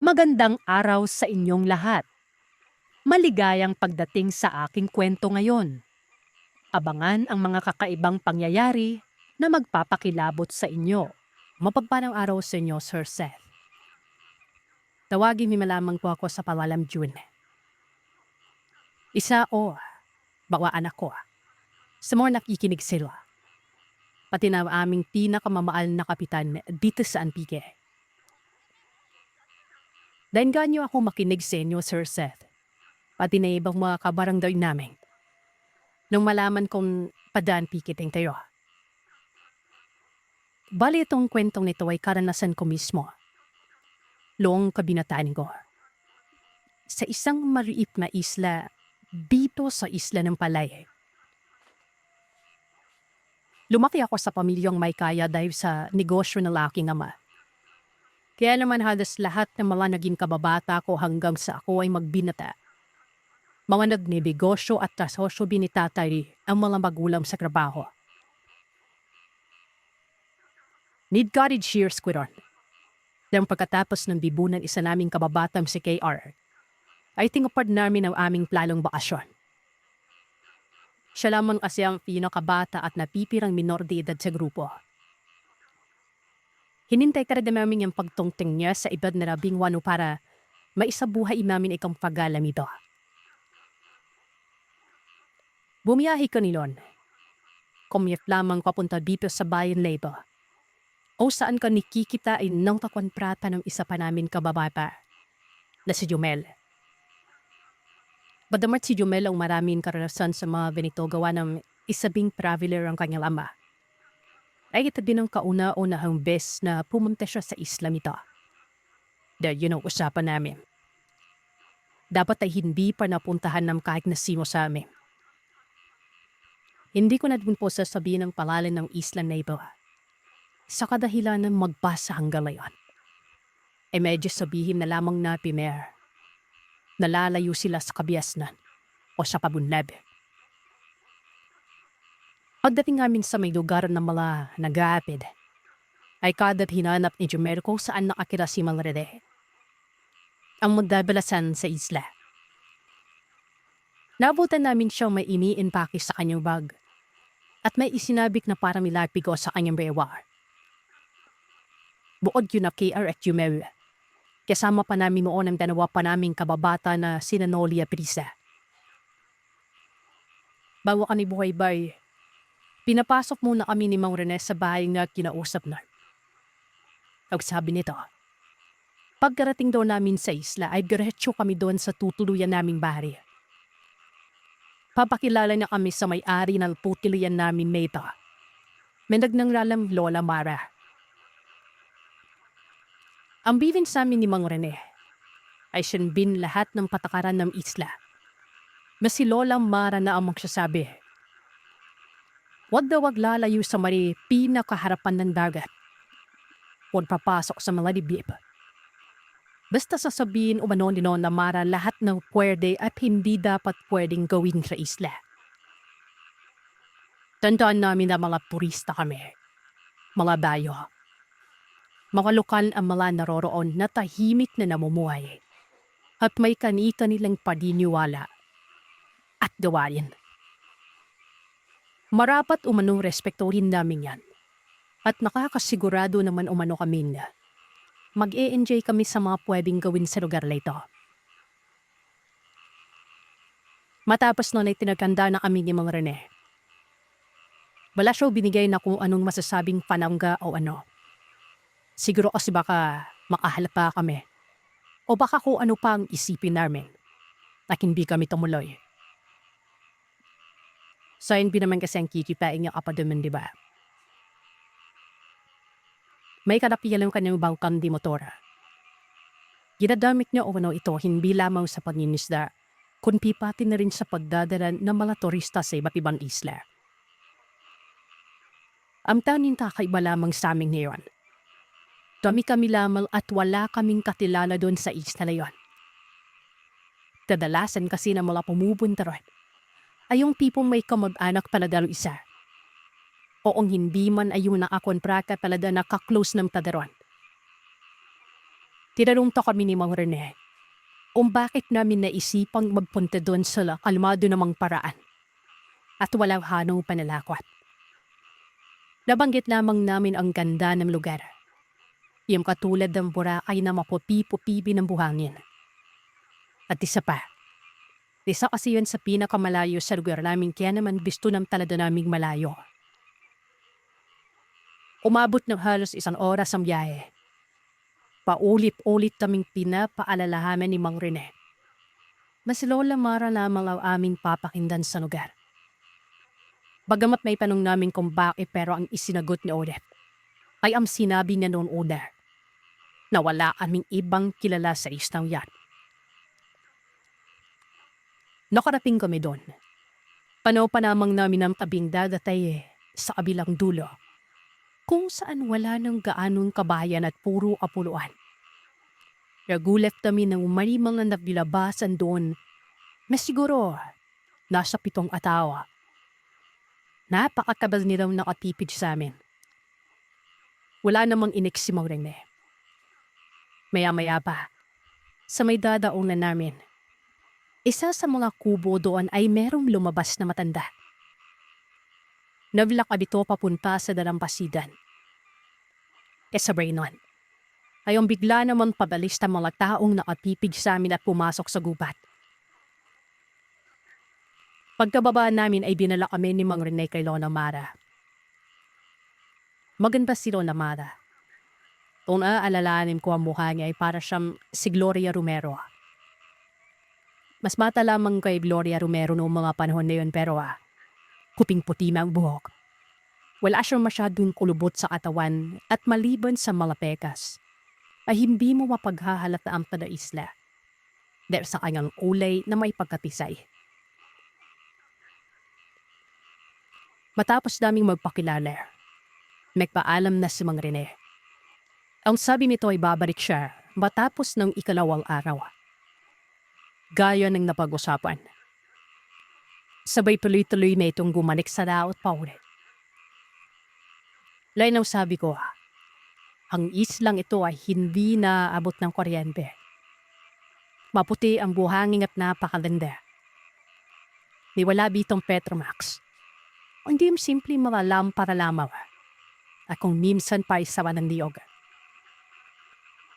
Magandang araw sa inyong lahat. Maligayang pagdating sa aking kwento ngayon. Abangan ang mga kakaibang pangyayari na magpapakilabot sa inyo. Mapagpalang araw sa inyo, Sir Seth. Tawagin mi malamang po ako sa pangalang June. Isa o bawa anak ko. Sa mga nakikinig sila. Pati na aming pinakamamahal na kapitan dito sa Antique. Dahil ganyo ako makinig sa inyo, Sir Seth. Pati na ibang mga kabarangay namin. Nung malaman kong padaan pikiting tayo. Bali itong kwentong nito ay karanasan ko mismo. Loong kabinataan ko. Sa isang maliit na isla dito sa isla ng Palay. Lumaki ako sa pamilyang may kaya dahil sa negosyo ng aking ama. Kaya naman halos lahat ng mga naging kababata ko hanggang sa ako ay magbinata. Mga nagnegosyo at tasosyo binitatay ang mga magulang sa trabaho. Need cottage years ko ron. Dahil pagkatapos ng bibunan isa naming kababatang si KR, ay tingupad namin ang aming planong bakasyon. Siya lamang kasi ang pinakabata at napipirang minor de edad sa grupo. Hinintay ka rin namin yung pagtungting niya sa edad na 11 para maisabuhay namin ikang paggalamito. Bumiyahe ko nilon. Kumiyat lamang papunta dito sa bayan Leyte. O saan ka nikikitain ng takontrata ng isa pa namin kababata na si Jumel. Badamat si Jumel ang maraming karanasan sa mga ganito gawa ng isabing traveler ang kanyang ama. Ay ito din ang kauna-unahang bes na pumunta siya sa isla nito. Dahil yun ang usapan namin. Dapat ay hindi pa napuntahan ng kahit na sino sa amin. Hindi ko na din po sasabihin ang pangalan ng isla na ito. Sa kadahilan ng magbasa hanggang ngayon. Ay medyo sabihin na lamang na Pimer. Nalalayo sila sa kabiasnan o sa kabunlad. Pagdating namin sa may lugar ng mga nag-aapid, ay kadat hinanap ni Jumer kung saan nakakira si Mangrede. Ang magdabalasan sa isla. Nabutan namin siyang may iniimpake sa kanyang bag at may isinabik na parang milagpigo sa kanyang bewar. Buod yun na KR at Jumer. Kasama pa namin noon ang dalawa pa naming kababata na sina Noli at Prisa. Bago kami buhay-bay, pinapasok muna kami ni Mang Rene sa bahay na kinausap na. Ang sabi nito, pagkarating daw namin sa isla ay diretso kami doon sa tutuluyan naming bahay. Papakilala na kami sa may-ari ng putilian namin nito. May nagnanglalang Lola Mara. Ang bilin sa amin ni Mang Rene ay sinbin lahat ng patakaran ng isla. Na si Lola Mara na ang magsasabi. Huwag daw wag lalayo sa may pinakaharapan ng dagat. Huwag papasok sa mga libib. Basta sasabihin umano ni Lola Mara lahat ng pwede at hindi dapat pwedeng gawin sa isla. Tandaan namin na mga purista kami. Mga bayo. Mga lokal ang mga naroroon na tahimik na namumuhay at may kani-kanilang paniniwala at gawain. Marapat umanong respektuhin namin yan at nakakasigurado naman umano kami na mag-e-enjoy kami sa mga pwedeng gawin sa lugar na ito. Matapos noon ay tinaganda na kami ni Mang Rene. Wala siya binigay na kung anong masasabing panangga o ano. Siguro kasi baka makahalap pa kami. O baka kung ano pa ang isipin namin na hindi kami tumuloy. Sa NB naman kasi ang kikipain niya kapaduman, di ba? May kanapiyan lang kanyang bangkang di motor. Ginadamit niya o ano ito hindi lamang sa panginisda, kundi pati na rin sa pagdadala ng mga turista sa iba't ibang isla. Ang tanging kakaiba lamang sa amin ngayon. Kami lamang at wala kaming katilala doon sa isla na yon. Kadalasan kasi na mga pumupunta ron ay yung tipong may kamag-anak paladaro isa. O ang hindi man ay yung nakakontrata palada na kaklose ng tadaron. Tinanong to kami ni Mang Rene kung bakit namin naisipang magpunta doon sa kalmado namang paraan at walang hanong panalakwat. Nabanggit lamang namin ang ganda ng lugar. Yung katulad ng Boracay na mapupi-pupibi ng buhangin. At isa kasi yun sa pinakamalayo sa lugar namin kaya naman gusto ng talada naming malayo. Umabot ng halos 1 oras ang biyahe. Paulit-ulit kaming pinapaalalahanan ni Mang Rene. Mas Lola Mara lamang ang aming papakindan sa lugar. Bagamat may tanong namin kung bakit pero ang isinagot ni Odette ay ang sinabi niya noon una na wala kaming ibang kilala sa isang yan. Nakarating kami doon. Panaw pa namang namin ang tabing dadatay sa kabilang dulo kung saan wala nang gaanong kabayan at puro apuluan. Nagulat kami nang may mga nabilabasan doon na siguro nasa 7 atawa. Napakakabal nilang nakatipid sa amin. Wala namang inik si Mang Rene. Maya-maya pa, sa may dadaunan namin, isa sa mga kubo doon ay merong lumabas na matanda. Naglakad ito papunta sa dalampasigan. Kasabay nun, ayong bigla naman pabalis ng mga taong nakatipid sa amin at pumasok sa gubat. Pagkababa namin ay dinala kami ni Mang Rene kay Lola Mara. Maganda si Lola Mara. Kung naaalalahanin ko ang mukha niya ay para siyang si Gloria Romero. Mas bata lamang kay Gloria Romero noong mga panahon na yun pero kuping-puti na ang buhok. Wala siyang masyadong kulubot sa katawan at maliban sa mga pekas ay hindi mo mapaghahalata ang isla dahil sa kanyang kulay na may pagkatisay. Matapos naming magpakilala, nagpaalam na si Mang Rene. Ang sabi nito ay babalik siya matapos ng 2 araw. Gaya ng napag-usapan. Sabay tuloy-tuloy na itong gumanik sa daot paulit. Lain ang sabi ko, ang islang ito ay hindi naabot ng kuryente. Maputi ang buhangin at napakaganda. Di wala bitong Petromax. Hindi yung simple mga lampara lamang. At kung minsan pa isawa ng niyog.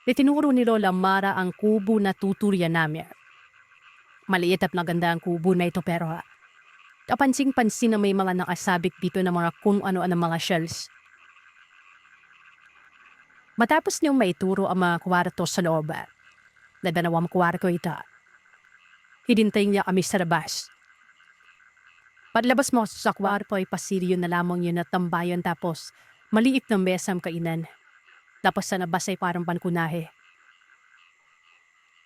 Itinuro ni Lola Mara ang kubo na tuturian namin. Maliit at maganda ang kubo na ito pero kapansing-pansin na may mga nakasabik dito na mga kung ano-ano mga shells. Matapos niyong maituro ang mga kwarto sa loob, na 2 kwarto ito, hidintay niya kami sa labas. Paglabas mo sa kwarto ay pasilyo na lamang yun at tambayan tapos maliit na mesa ang kainan. Tapos sa labas ay parang pankunahe.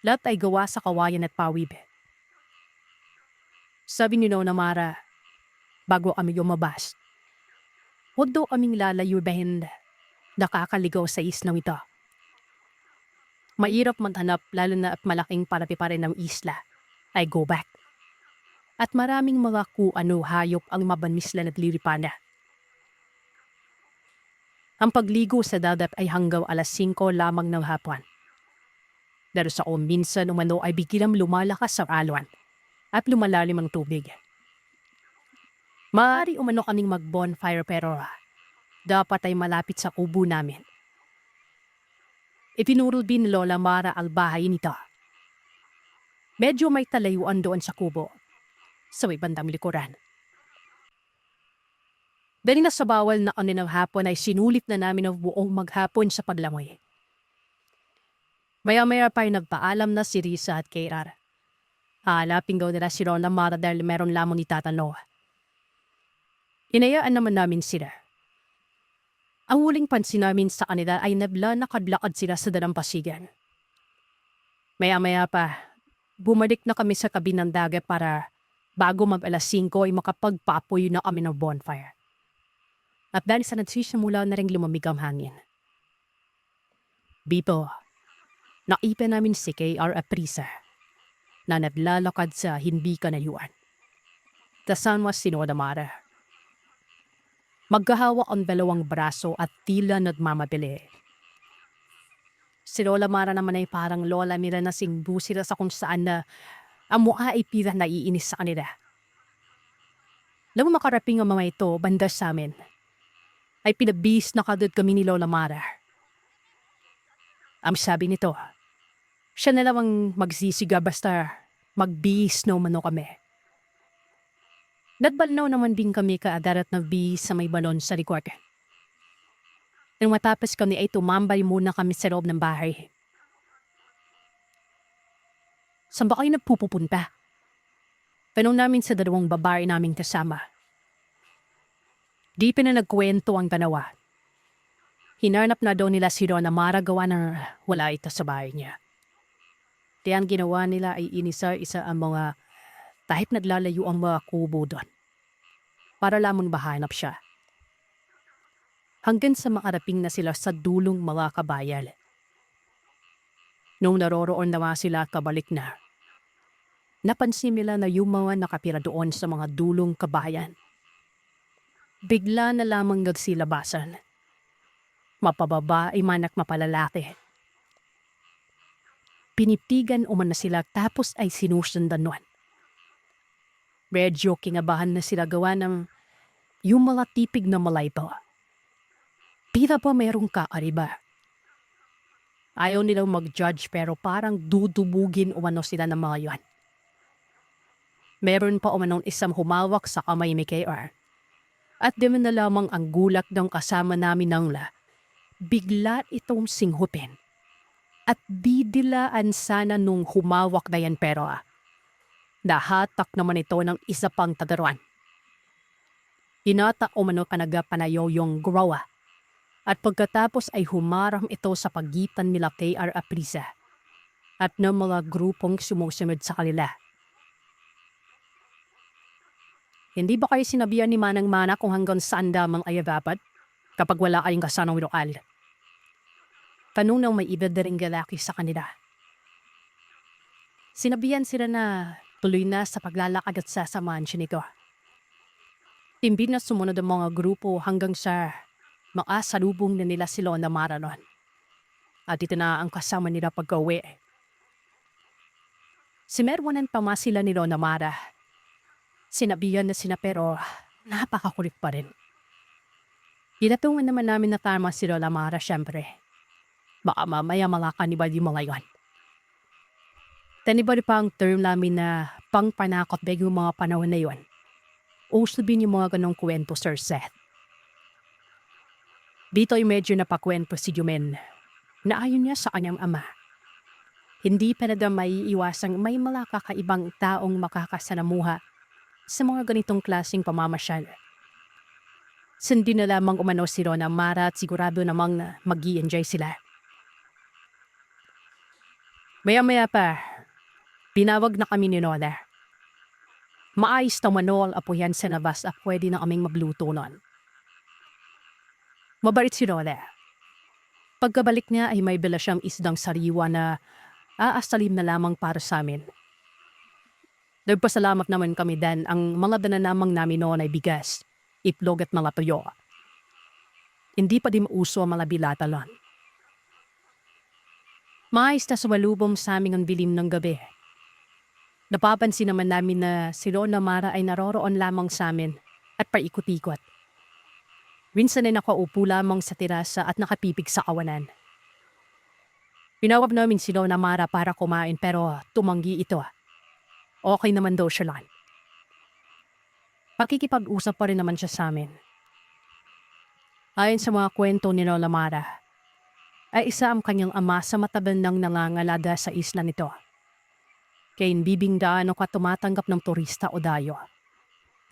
Lahat ay gawa sa kawayan at pawid. Sabi ni Nona Mara, bago kami lumabas, huwag daw kaming lalayo dahil nakakaligaw sa islang ito. Mahirap maghanap lalo na at malaking parapi pa rin ng isla ay go back. At maraming mga kuano hayop ang mabanisla at liripana. Ang pagligo sa dagat ay hanggang 5:00 lamang ng hapon. Dahil sa minsan umano ay biglang lumalakas ang alon at lumalalim ang tubig. Maaari umano kaming mag-bonfire pero dapat ay malapit sa kubo namin. Itinuro din ni Lola Mara ang bahay nito. Medyo may talayuan doon sa kubo, sa may bandang likuran. Dahil na sa bawal na kaninang hapon ay sinulit na namin ang buong maghapon sa paglangoy. Maya-maya pa ay nagpaalam na si Risa at Kairar. Haalapin daw nila si Lola Mara dahil meron lamang itatanaw. Inayaan naman namin sila. Ang huling pansin namin sa kanila ay nakadlakad sila sa dalampasigan. Maya-maya pa, bumalik na kami sa tabi ng dagat para bago mag-5 ay makapagpapoy na kami ng bonfire. At dahil sa nagsisimula na rin lumamig ang hangin. Bito, naipa namin si K.R. Aprisa na naglalakad sa hindi kanayuan. Kasama si Lola Mara. Magkahawak ang 2 braso at tila nagmamabili. Si Lola Mara naman ay parang lola nila na singbu sila sa kung saan na ang mukha ay pira naiinis sa kanila. Alam mo makaraping ang mga ito, banda sa amin, ay pinabis na kadod kami ni Lola Mara. Ang sabi nito, siya na lang ang magsisiga basta magbihis na umano kami. Nagbalnaw naman din kami kaagad at nagbihis sa may balon sa likod. Nang matapos kami ay tumambay muna kami sa loob ng bahay. Saan ba kayo nagpupunta? Tanong namin sa dalawang babae naming kasama. Di pa na nagkwento ang dalawa. Hinanap na daw nila si Lola Mara gawa na wala ito sa bahay niya. Di ang ginawa nila ay inisa-isa ang mga tahip naglalayo ang mga kubo doon. Para lamang mahanap siya. Hanggang sa makaraping na sila sa dulong mga kabayan. Nung naroroon naman sila kabalik na, napansin nila na yung mga nakapira doon sa mga dulong kabayan. Bigla na lamang nagsilabasan. Mapababa ay manak mapalalaki. Pinitigan umana sila tapos ay sinusundan nun. Medyo kingabahan na sila gawa ng yung mga tipig na malaypo. Pira pa merong kakariba. Ayaw nilang mag-judge pero parang dudubugin umano sila ng mga yon. Meron pa umanong isang humawak sa kamay ni KR. At di man na lamang ang gulat ng kasama namin ng bigla itong singhupin. At didilaan sana nung humawak na yan pero nahatak naman ito ng isa pang tagaruan. Hinata umano kanagapanayo yung grawa. At pagkatapos ay humarang ito sa pagitan nila KR Aprisa at ng mga grupong sumusunod sa kanila. Hindi ba kayo sinabihan ni Manang Mana kung hanggang saan damang ay dapat kapag wala kayong kasanang lokal? Tanong ng may iba na ring lalaki sa kanila. Sinabihan sila na tuloy na sa paglalakad at sasamahan siya nito. Timbid na sumunod ang mga grupo hanggang sa makasalubong na nila si Lola Mara noon. At ito na ang kasama nila pagka-uwi. Simerwanan pa ma sila ni Lola Mara. Sinabihan na sina pero napakakulit pa rin. Ginatungan naman namin na tama si Lola Mara syempre. Baka mamaya mga kanibal yung mga yon. Tanibali pa ang term namin na pangpanakot beg yung mga panahon na yon. O sabihin yung mga ganong kwento, Sir Seth. Dito ay medyo napakwento si Jumen na ayon niya sa kanyang ama. Hindi pa na may iwasang may mga kakaibang taong makakasanamuha sa mga ganitong klaseng pamamasyal. Sindi na lamang umano si Lola Mara at sigurado namang mag-i-enjoy sila. Maya-maya pa, pinawag na kami ni Lola. Maayos na manol apoyan sa labas at pwede na kaming magluto nun. Mabait si Lola. Pagkabalik niya ay may bila siyang isdang sariwa na aasalim na lamang para sa amin. Nagpasalamat naman kami dan ang mga dananamang namin noon ay bigas, itlog at mga tuyo. Hindi pa din mauso ang mga bilatalon. Maayos na sumalubong sa aming ang dilim ng gabi. Napapansin naman namin na si Lola Mara ay naroroon lamang sa amin at paikot-ikot. Minsan ay nakaupo lamang sa terasa at nakapipig sa kawanan. Pinawag namin si Lola Mara para kumain pero tumanggi ito. Okay naman daw siya lang. Pakikipag-usap pa rin naman siya sa amin. Ayon sa mga kwento ni Lola Mara, ay isa ang kanyang ama sa matabandang nangangalada sa isla nito. Kaya bibing daan o tumatanggap ng turista o dayo.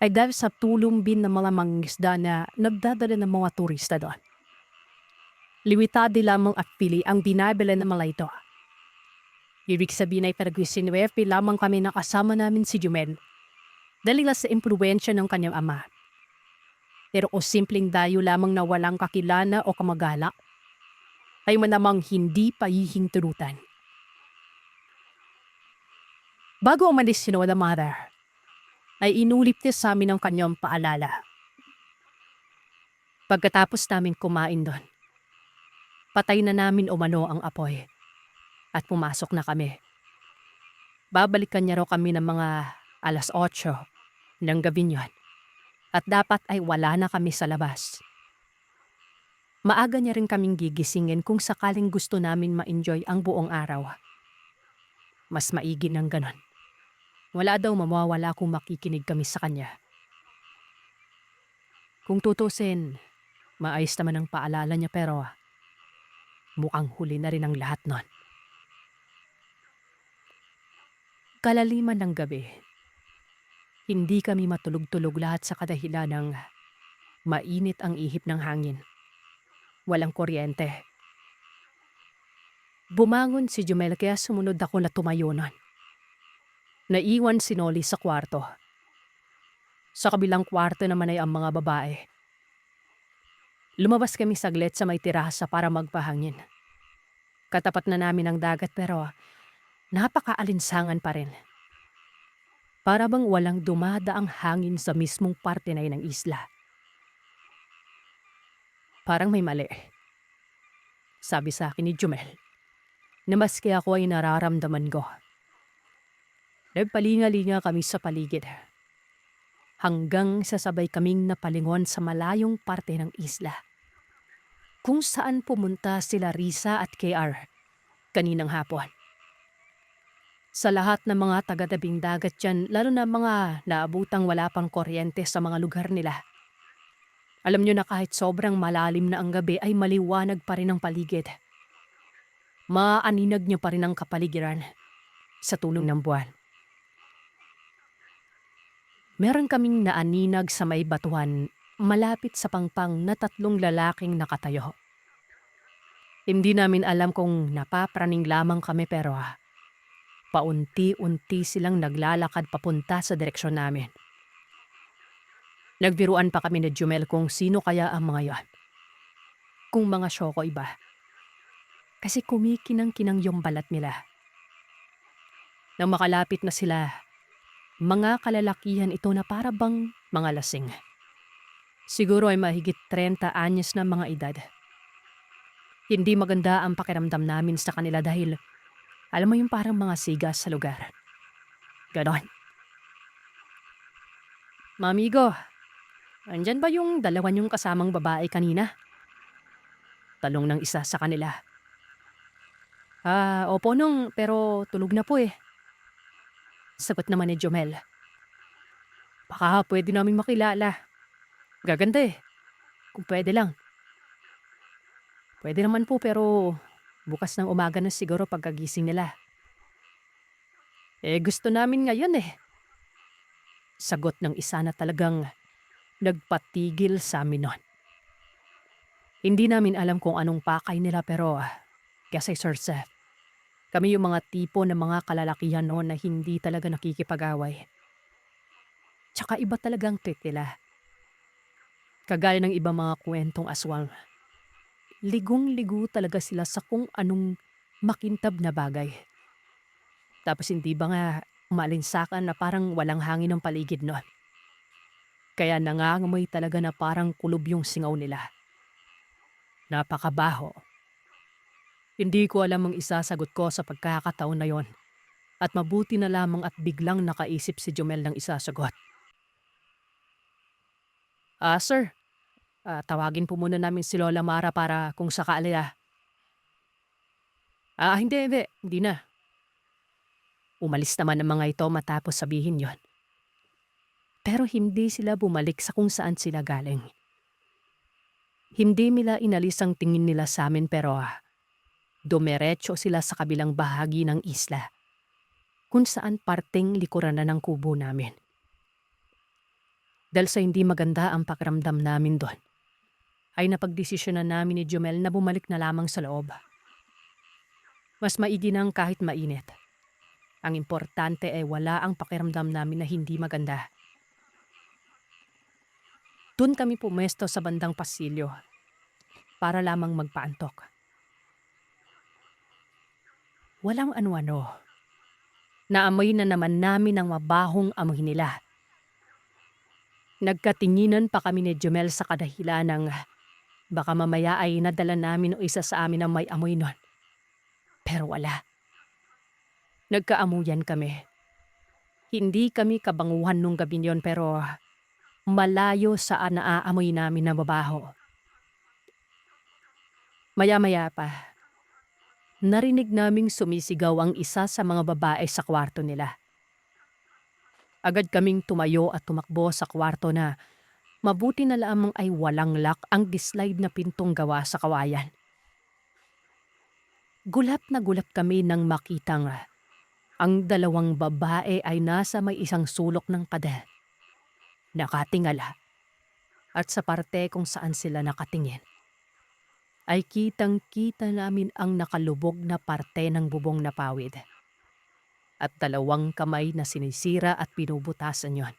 Ay dahil sa tulong bin ng mga mangingisda na nagdadala ng mga turista doon. Limitado lamang at pili ang binabila ng mga ito. Ibig sabihin ay peragwisinwepe lamang kami na kasama namin si Jumen dahil sa impluwensya ng kanyang ama. Pero o simpleng dayo lamang na walang kakilala o kamagala, ay manamang hindi pahihingturutan. Bago umalis si Lola Mara, ay inulit niya sa amin ang kanyang paalala. Pagkatapos namin kumain doon, Patay na namin umano ang apoy at pumasok na kami. Babalikan niya raw kami ng mga 8:00 ng gabi niyon at dapat ay wala na kami sa labas. Maaga niya rin kaming gigisingin kung sakaling gusto namin ma-enjoy ang buong araw. Mas maigi ng ganon. Wala daw mawawala kung makikinig kami sa kanya. Kung tutusin, maayos naman ang paalala niya pero mukhang huli na rin ang lahat nun. Kalaliman ng gabi, hindi kami matulog-tulog lahat sa kadahilan ng mainit ang ihip ng hangin. Walang kuryente. Bumangon si Jumel kaya sumunod ako na tumayo nun. Naiwan si Noli sa kwarto. Sa kabilang kwarto naman ay ang mga babae. Lumabas kami saglit sa may terasa para magpahangin. Katapat na namin ang dagat pero napakaalinsangan pa rin. Para bang walang dumadaang hangin sa mismong parte na yun ng isla. Parang may mali. Sabi sa akin ni Jumel na maski ako ay nararamdaman ko. Nagpalinga-linga kami sa paligid. Hanggang sasabay kaming napalingon sa malayong parte ng isla. Kung saan pumunta sila Risa at KR kaninang hapon. Sa lahat ng mga taga-tabing dagat dyan, lalo na mga naabutang wala pang kuryente sa mga lugar nila. Alam nyo na kahit sobrang malalim na ang gabi ay maliwanag pa rin ang paligid. Maaninag nyo pa rin ang kapaligiran sa tulong ng buwan. Meron kaming naaninag sa may batuhan malapit sa pangpang na 3 lalaking nakatayo. Hindi namin alam kung napapraning lamang kami pero paunti-unti silang naglalakad papunta sa direksyon namin. Nagbiruan pa kami ni Jumel kung sino kaya ang mga yon. Kung mga Shoko iba. Kasi kumikinang-kinang yung balat nila. Nang makalapit na sila, mga kalalakihan ito na para bang mga lasing. Siguro ay mahigit 30 anyos na mga edad. Hindi maganda ang pakiramdam namin sa kanila dahil alam mo yung parang mga siga sa lugar. Ganon. Mamigo, andyan ba yung dalawa niyong kasamang babae kanina? Talong ng isa sa kanila. Opo nung, pero tulog na po eh. Sagot naman ni Jumel. Baka pwede namin makilala. Gaganda eh. Kung pwede lang. Pwede naman po pero bukas ng umaga na siguro pagkagising nila. Gusto namin ngayon eh. Sagot ng isa na talagang nagpatigil sa amin nun. Hindi namin alam kung anong pakay nila pero kasi Sir Seth, kami yung mga tipo ng mga kalalakihan noon na hindi talaga nakikipag-away. Tsaka iba talagang treat nila. Kagaya ng ibang mga kwentong aswang. Ligong-ligo talaga sila sa kung anong makintab na bagay. Tapos hindi ba nga umalinsakan na parang walang hangin ng paligid noon. Kaya nangangamoy talaga na parang kulob yung singaw nila. Napakabaho. Hindi ko alam ang isasagot ko sa pagkakataon na yon. At mabuti na lamang at biglang nakaisip si Jumel ng isasagot. Sir, tawagin po muna namin si Lola Mara para kung sakali Hindi na. Umalis naman ang mga ito matapos sabihin yon. Pero hindi sila bumalik sa kung saan sila galing. Hindi nila inalis ang tingin nila sa amin pero dumiretso sila sa kabilang bahagi ng isla, kung saan parteng likuran na ng kubo namin. Dahil sa hindi maganda ang pakiramdam namin doon, ay napagdesisyonan namin ni Jumel na bumalik na lamang sa loob. Mas maigi nang kahit mainit. Ang importante ay wala ang pakiramdam namin na hindi maganda. Doon kami pumesto sa bandang pasilyo para lamang magpaantok. Walang ano-ano. Naamoy na naman namin ang mabahong amoy nila. Nagkatinginan pa kami ni Jumel sa kadahilan ng Baka mamaya ay nadala namin o isa sa amin ang may amoy nun. Pero wala. Nagkaamuyan kami. Hindi kami kabanguhan nung gabi yon pero malayo sa naaamoy namin na mabaho. Maya-maya pa, narinig naming sumisigaw ang isa sa mga babae sa kwarto nila. Agad kaming tumayo at tumakbo sa kwarto na mabuti na lamang ay walang lock ang dislide na pintong gawa sa kawayan. Gulat na gulat kami nang makitang ang dalawang babae ay nasa may isang sulok ng pader. Nakatingala at sa parte kung saan sila nakatingin ay kitang-kita namin ang nakalubog na parte ng bubong na pawid at dalawang kamay na sinisira at pinubutasan yon.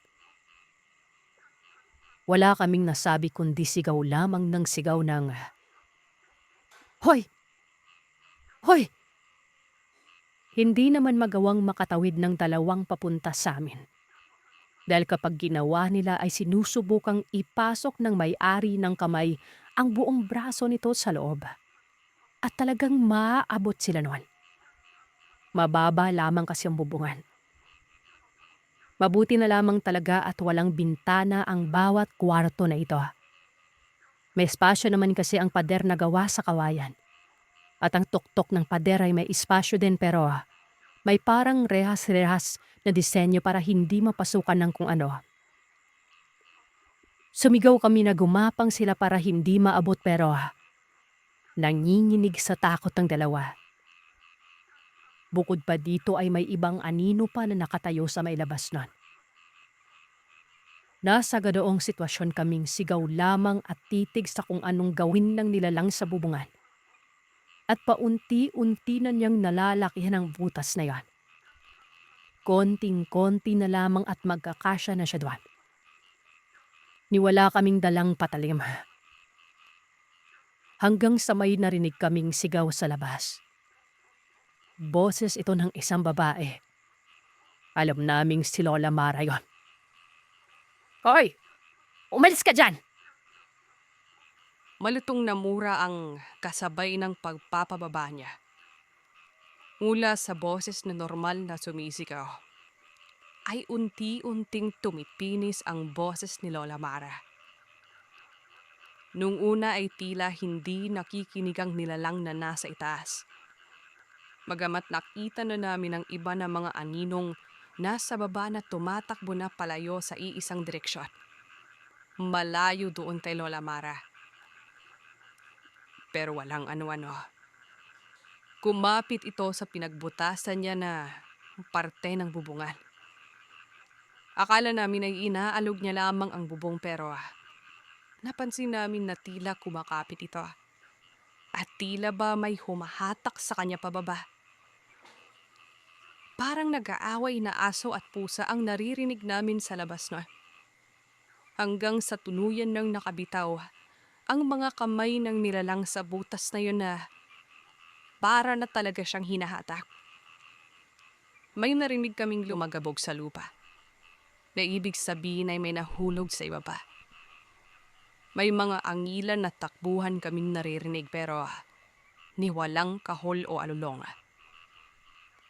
Wala kaming nasabi kundi sigaw lamang ng sigaw ng, "Hoy! Hoy!" Hindi naman magawang makatawid ng dalawang papunta sa amin. Dahil kapag ginawa nila ay sinusubukang ipasok ng may-ari ng kamay ang buong braso nito sa loob. At talagang maaabot sila noon. Mababa lamang kasi ang bubungan. Mabuti na lamang talaga at walang bintana ang bawat kwarto na ito. May espasyo naman kasi ang pader na gawa sa kawayan. At ang tuktok ng pader ay may espasyo din pero may parang rehas-rehas na disenyo para hindi mapasukan ng kung ano. Sumigaw kami na gumapang sila para hindi maabot pero nanginginig sa takot ang dalawa. Bukod pa dito ay may ibang anino pa na nakatayo sa may labas nun. Nasa ganoong sitwasyon kaming sigaw lamang at titig sa kung anong gawin ng nilalang sa bubungan. At paunti-unti na niyang nalalakihan ang butas na yon. Konting-konti na lamang at magkakasya na siya doon. Niwala kaming dalang patalim. Hanggang sa may narinig kaming sigaw sa labas. Boses ito ng isang babae. Alam naming si Lola Mara yon. "Hoy! Umalis ka dyan!" Malutong na mura ang kasabay ng pagpapababa niya. Mula sa boses na normal na sumisigaw, ay unti-unting tumipinis ang boses ni Lola Mara. Nung una ay tila hindi nakikinig ang nilalang na nasa itaas. Bagamat nakita na namin ang iba na mga aninong nasa baba na tumatakbo na palayo sa iisang direksyon. Malayo doon kay Lola Mara. Pero walang ano-ano. Kumapit ito sa pinagbutasan niya na parte ng bubungan. Akala namin ay inaalog niya lamang ang bubong pero napansin namin na tila kumakapit ito. At tila ba may humahatak sa kanya pababa. Parang nag-aaway na aso at pusa ang naririnig namin sa labas na. Hanggang sa tuluyan ng nakabitaw ang mga kamay ng nilalang sa butas na yun na para na talaga siyang hinahatak. May narinig kaming lumagabog sa lupa. Na ibig sabihin ay may nahulog sa ibaba. May mga angilan na takbuhan kaming naririnig pero ni walang kahol o alulong.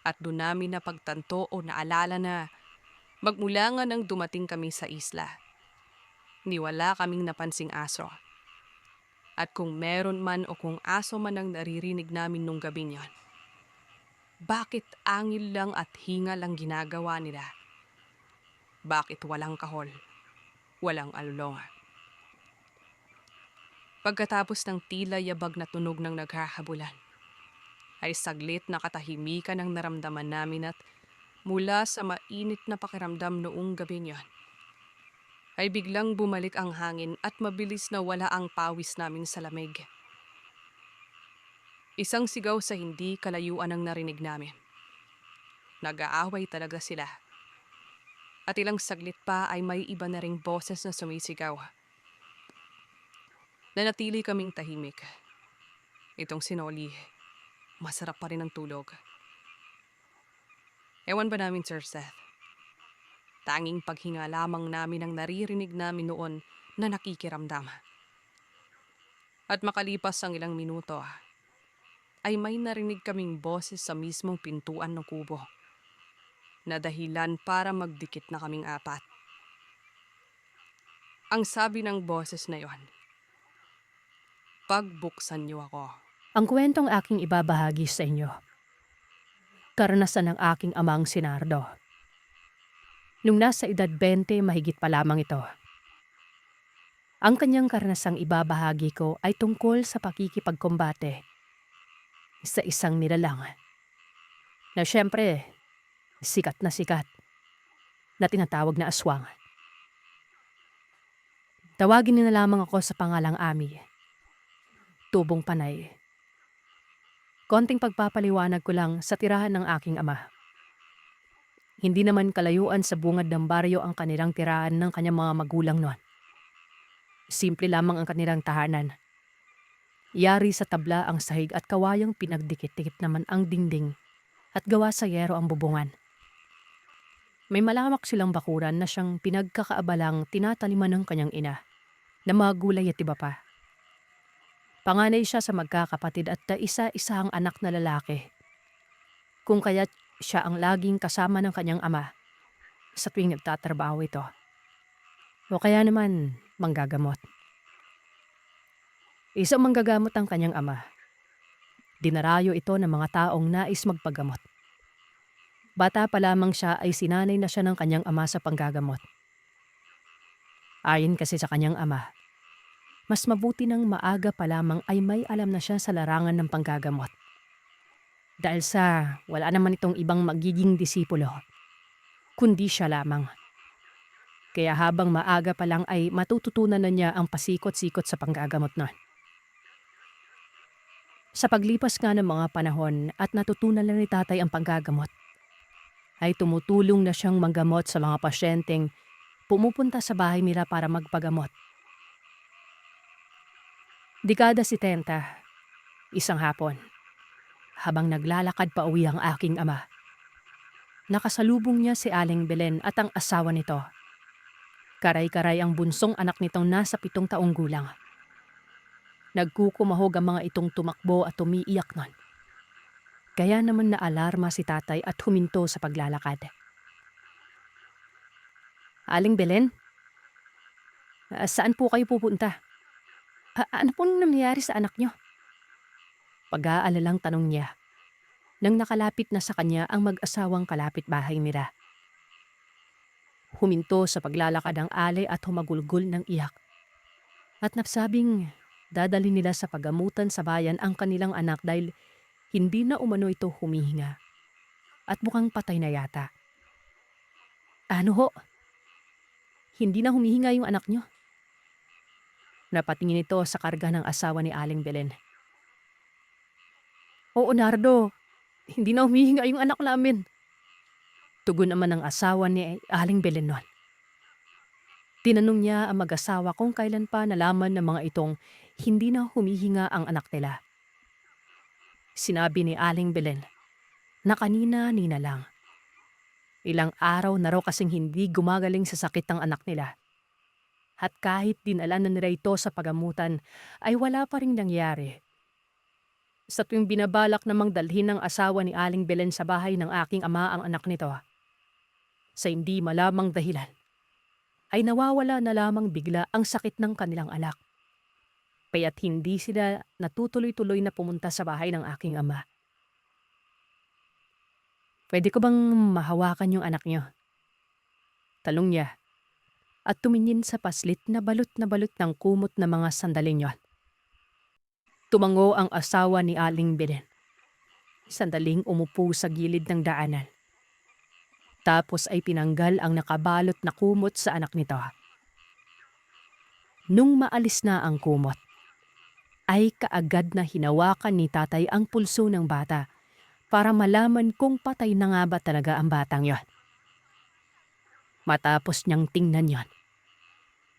At doon namin napagtanto o naalala na magmula nga nang dumating kami sa isla. Ni wala kaming napansing aso. At kung meron man o kung aso man ang naririnig namin nung gabi niyon, bakit angil lang at hingal ang ginagawa nila? Bakit walang kahol? Walang alulong? Pagkatapos ng tila yabag na tunog ng naghahabulan, ay saglit na katahimikan ang naramdaman namin at mula sa mainit na pakiramdam noong gabi niyon, ay biglang bumalik ang hangin at mabilis na wala ang pawis namin sa lamig. Isang sigaw sa hindi kalayuan ang narinig namin. Nag-aaway talaga sila. At ilang saglit pa ay may iba na ring boses na sumisigaw. Nanatili kaming tahimik. Itong sinoli, masarap pa rin ang tulog. Ewan ba namin, Sir Seth? Tanging paghinga lamang namin ang naririnig namin noon na nakikiramdam. At makalipas ang ilang minuto, ay may narinig kaming boses sa mismong pintuan ng kubo na dahilan para magdikit na kaming apat. Ang sabi ng boses na yon, "Pagbuksan niyo ako." Ang kwentong aking ibabahagi sa inyo, karanasan ng aking amang si Nardo. Nung nasa edad 20 mahigit pa lamang ito. Ang kanyang karanasang ibabahagi ko ay tungkol sa pakikipagkombate sa isang nilalang na syempre sikat na tinatawag na aswang. Tawagin niyo na lamang ako sa pangalang Ami, tubong panay. Konting pagpapaliwanag ko lang sa tirahan ng aking ama. Hindi naman kalayuan sa bungad ng baryo ang kanilang tirahan ng kanyang mga magulang noon. Simple lamang ang kanilang tahanan. Yari sa tabla ang sahig at kawayang pinagdikit-dikit naman ang dingding at gawa sa yero ang bubungan. May malamak silang bakuran na siyang pinagkakaabalang tinataniman ng kanyang ina na mga gulay at iba pa. Panganay siya sa magkakapatid at isa-isahang anak na lalaki. Kung kaya't siya ang laging kasama ng kanyang ama sa tuwing nagtatrabaho ito. O kaya naman manggagamot. Isang manggagamot ang kanyang ama. Dinarayo ito ng mga taong nais magpagamot. Bata pa lamang siya ay sinanay na siya ng kanyang ama sa panggagamot. Ayon kasi sa kanyang ama, mas mabuti nang maaga pa lamang ay may alam na siya sa larangan ng panggagamot. Dahil sa wala naman itong ibang magiging disipulo, kundi siya lamang. Kaya habang maaga pa lang ay matututunan na niya ang pasikot-sikot sa panggagamot nun. Sa paglipas nga ng mga panahon at natutunan na ni tatay ang panggagamot, ay tumutulong na siyang manggamot sa mga pasyenteng pumupunta sa bahay nila para magpagamot. Dekada 70, isang hapon, habang naglalakad pa uwi ang aking ama, nakasalubong niya si Aling Belen at ang asawa nito. Karay-karay ang bunsong anak nitong nasa 7 taong gulang. Nagkukumahog ang mga itong tumakbo at umiiyak nun. Kaya naman naalarma si tatay at huminto sa paglalakad. Aling Belen? Saan po kayo pupunta? Ano pong nangyayari sa anak niyo? Pag-aalalang tanong niya nang nakalapit na sa kanya ang mag-asawang kalapit bahay nila. Huminto sa paglalakad ang alay at humagulgol ng iyak. At napsabing dadalhin nila sa pagamutan sa bayan ang kanilang anak dahil hindi na umano ito humihinga. At mukhang patay na yata. Ano ho? Hindi na humihinga yung anak nyo? Napatingin ito sa karga ng asawa ni Aling Belen. Oo, Nardo. Hindi na humihinga yung anak namin. Tugon naman ng asawa ni Aling Belen nun. Tinanong niya ang mag-asawa kung kailan pa nalaman ng mga itong hindi na humihinga ang anak nila. Sinabi ni Aling Belen na kanina-nina lang. Ilang araw na raw kasing hindi gumagaling sa sakit ng anak nila. At kahit dinala na nila ito sa pagamutan ay wala pa ring nangyari. Sa tuwing binabalak namang dalhin ng asawa ni Aling Belen sa bahay ng aking ama ang anak nito, sa hindi malamang dahilan, ay nawawala na lamang bigla ang sakit ng kanilang anak. Kaya't hindi sila natutuloy-tuloy na pumunta sa bahay ng aking ama. Pwede ko bang mahawakan yung anak niyo? Talong niya at tumingin sa paslit na balot ng kumot na mga sandaling yon. Tumango ang asawa ni Aling Belen. Sandaling umupo sa gilid ng daanan. Tapos ay pinanggal ang nakabalot na kumot sa anak nito. Nung maalis na ang kumot, ay kaagad na hinawakan ni tatay ang pulso ng bata para malaman kung patay na nga ba talaga ang batang yon. Matapos niyang tingnan yon,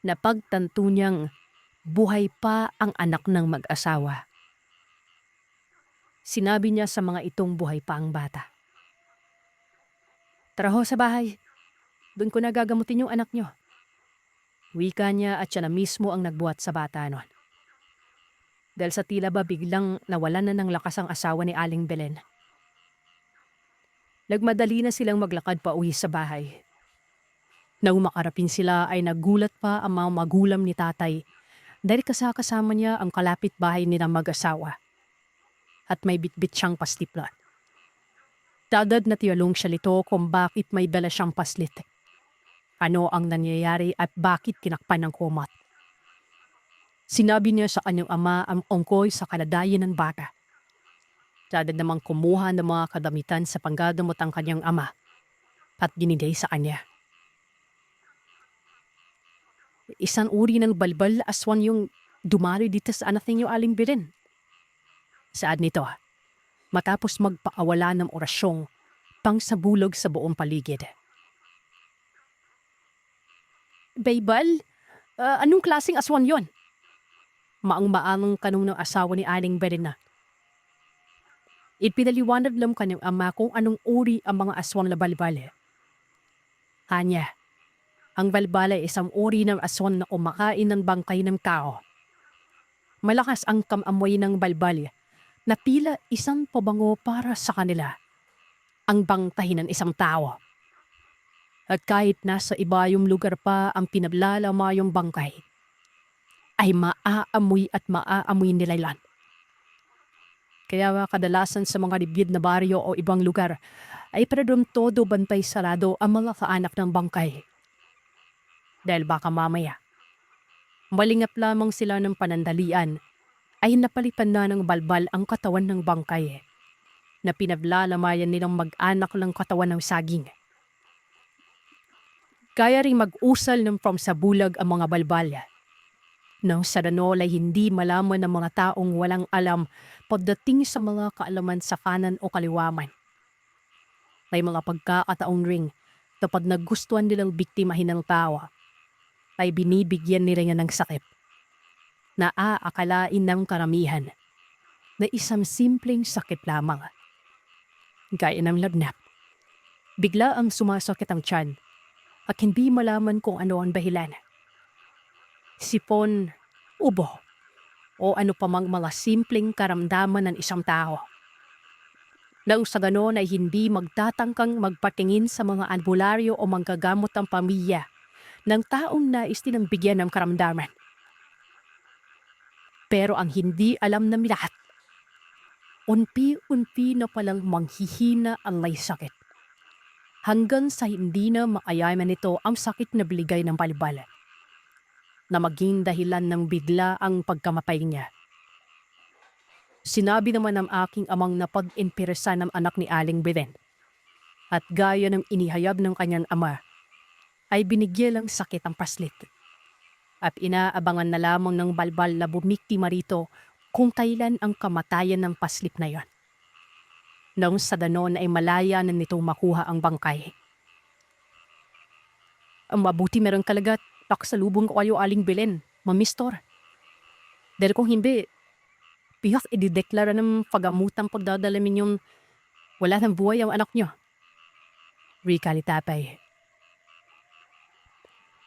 napagtanto niyang buhay pa ang anak ng mag-asawa. Sinabi niya sa mga itong buhay pa ang bata. Tara ho sa bahay. Doon ko na gagamutin yung anak niyo. Wika niya at siya na mismo ang nagbuhat sa bata noon. dahil sa tila ba biglang nawalan na ng lakas ang asawa ni Aling Belen. Nagmadali na silang maglakad pa uwi sa bahay. Nang makarapin sila ay nagulat pa ang mga magulang ni tatay dahil kasama niya ang kalapit bahay nilang mag-asawa at may bitbit siyang pastiplat. Tagad na tiyalong siya nito kung bakit may dala siyang paslit. Ano ang nangyayari at bakit tinakpan ng kumot. Sinabi niya sa kanyang ama ang ungkoy sa kalagayan ng bata. Tagad namang kumuha ng mga kadamitan sa panggadamot ang kanyang ama at ginigay sa kanya. Isang uri ng balbal aswan yung dumaloy dito sa anak ninyo, Aling Belen. Saad nito, matapos magpaawala ng orasyong pangsabulog sa buong paligid. Baybal? Anong klaseng aswan yon? Maang-maangang kanong ng asawa ni Aling Belen na. Ipinaliwanag lang kanyang ama kung anong uri ang mga aswang na balbal. Hanya, ang balbal ay isang uri ng aswan na kumakain ng bangkay ng tao. Malakas ang kamamoy ng balbal na tila isang pabango para sa kanila. Ang bangkay ng isang tao. At kahit nasa ibayong lugar pa ang pinaglalamayong bangkay, ay maaamoy at maaamoy nila yan. Kaya kadalasan sa mga libid na baryo o ibang lugar ay paradong todo bantay sarado ang mga kaanak ng bangkay. Dahil baka mamaya, malingap lamang sila ng panandalian ay napalitan na ng balbal ang katawan ng bangkay na pinaglalamayan nilang mag-anak ng katawan ng saging. Kaya rin mag-usal ng from sa bulag ang mga balbal. Nang sa danol ay hindi malaman ng mga taong walang alam pagdating sa mga kaalaman sa kanan o kaliwaman. May mga pagkakataong ring kapag nagustuhan nilang biktimahin ng tawa, ay binibigyan nila niya ng sakit na aakalain ng karamihan na isang simpleng sakit lamang. Gaya ng lagnat. Bigla ang sumasakit ang tiyan at hindi malaman kung ano ang dahilan. Sipon, ubo, o ano pa mang mga simpleng karamdaman ng isang tao. Nang sa ganon ay hindi magtatangkang magpatingin sa mga albularyo o manggagamot ng pamilya ng taong nais nilang bigyan ng karamdaman. Pero ang hindi alam ng lahat, unti-unti na palang manghihina ang may sakit. Hanggang sa hindi na maayaman nito ang sakit na biligay ng balbal, na maging dahilan ng bigla ang pagkamatay niya. Sinabi naman ng aking amang napag-inperesa ng anak ni Aling Belen, at gaya ng inihayab ng kanyang ama, ay binigyan lang sakit ang paslit. At inaabangan na lamang ng balbal na bumiktima rito kung kailan ang kamatayan ng paslit na yon. Nang sa danon ay malaya na nitong makuha ang bangkay. Ang mabuti meron kalagat, paksalubong ko kayo, Aling Belen, mamistor. Dahil kung hindi, piyak idideklara ng pagamutan pagdadalamin yung wala ng buhay ang anak nyo. Rika ni Tatay.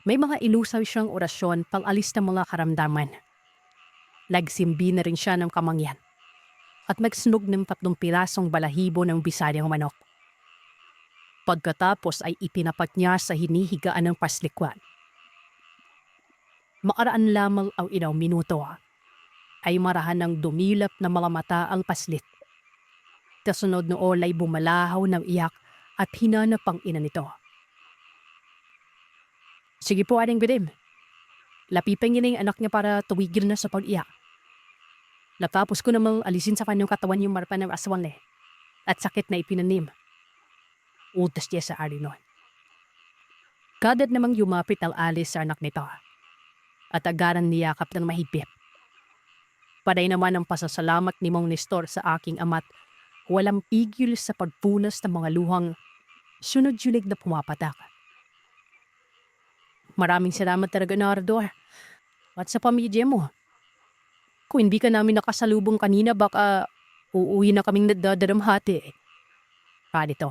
May mga ilusaw siyang orasyon pang-alis ng mga karamdaman. Nagsimbi na rin siya ng kamangyan at magsunog ng 3 pirasong balahibo ng bisaryang manok. Pagkatapos ay ipinapat niya sa hinihigaan ng paslikwan. Makaraan lamang ang ilang minuto ay marahan ng dumilap na mga mata ang paslit. Kasunod noon ay bumalahaw ng iyak at hinanap ang ina nito. Sige po, Aling Belen. Lapitan niya na yung anak niya para tuwigil na sa pag-iyak. Natapos ko namang alisin sa kanyang katawan yung marpa ng aswang at sakit na ipinanim. Utas niya sa ari noon. Kadad namang yumapit ang alis sa anak nito at agaran niyakap ng mahigpit. Paday naman ang pasasalamat ni Mang Nestor sa aking ama't walang pigil sa pagpunas ng mga luhang sunod-sulig na pumapatak. Maraming salamat talaga, Nardor. At sa pamilya mo. Kung hindi ka namin nakasalubong kanina, baka uuwi na kaming nadadaramhati. Dito.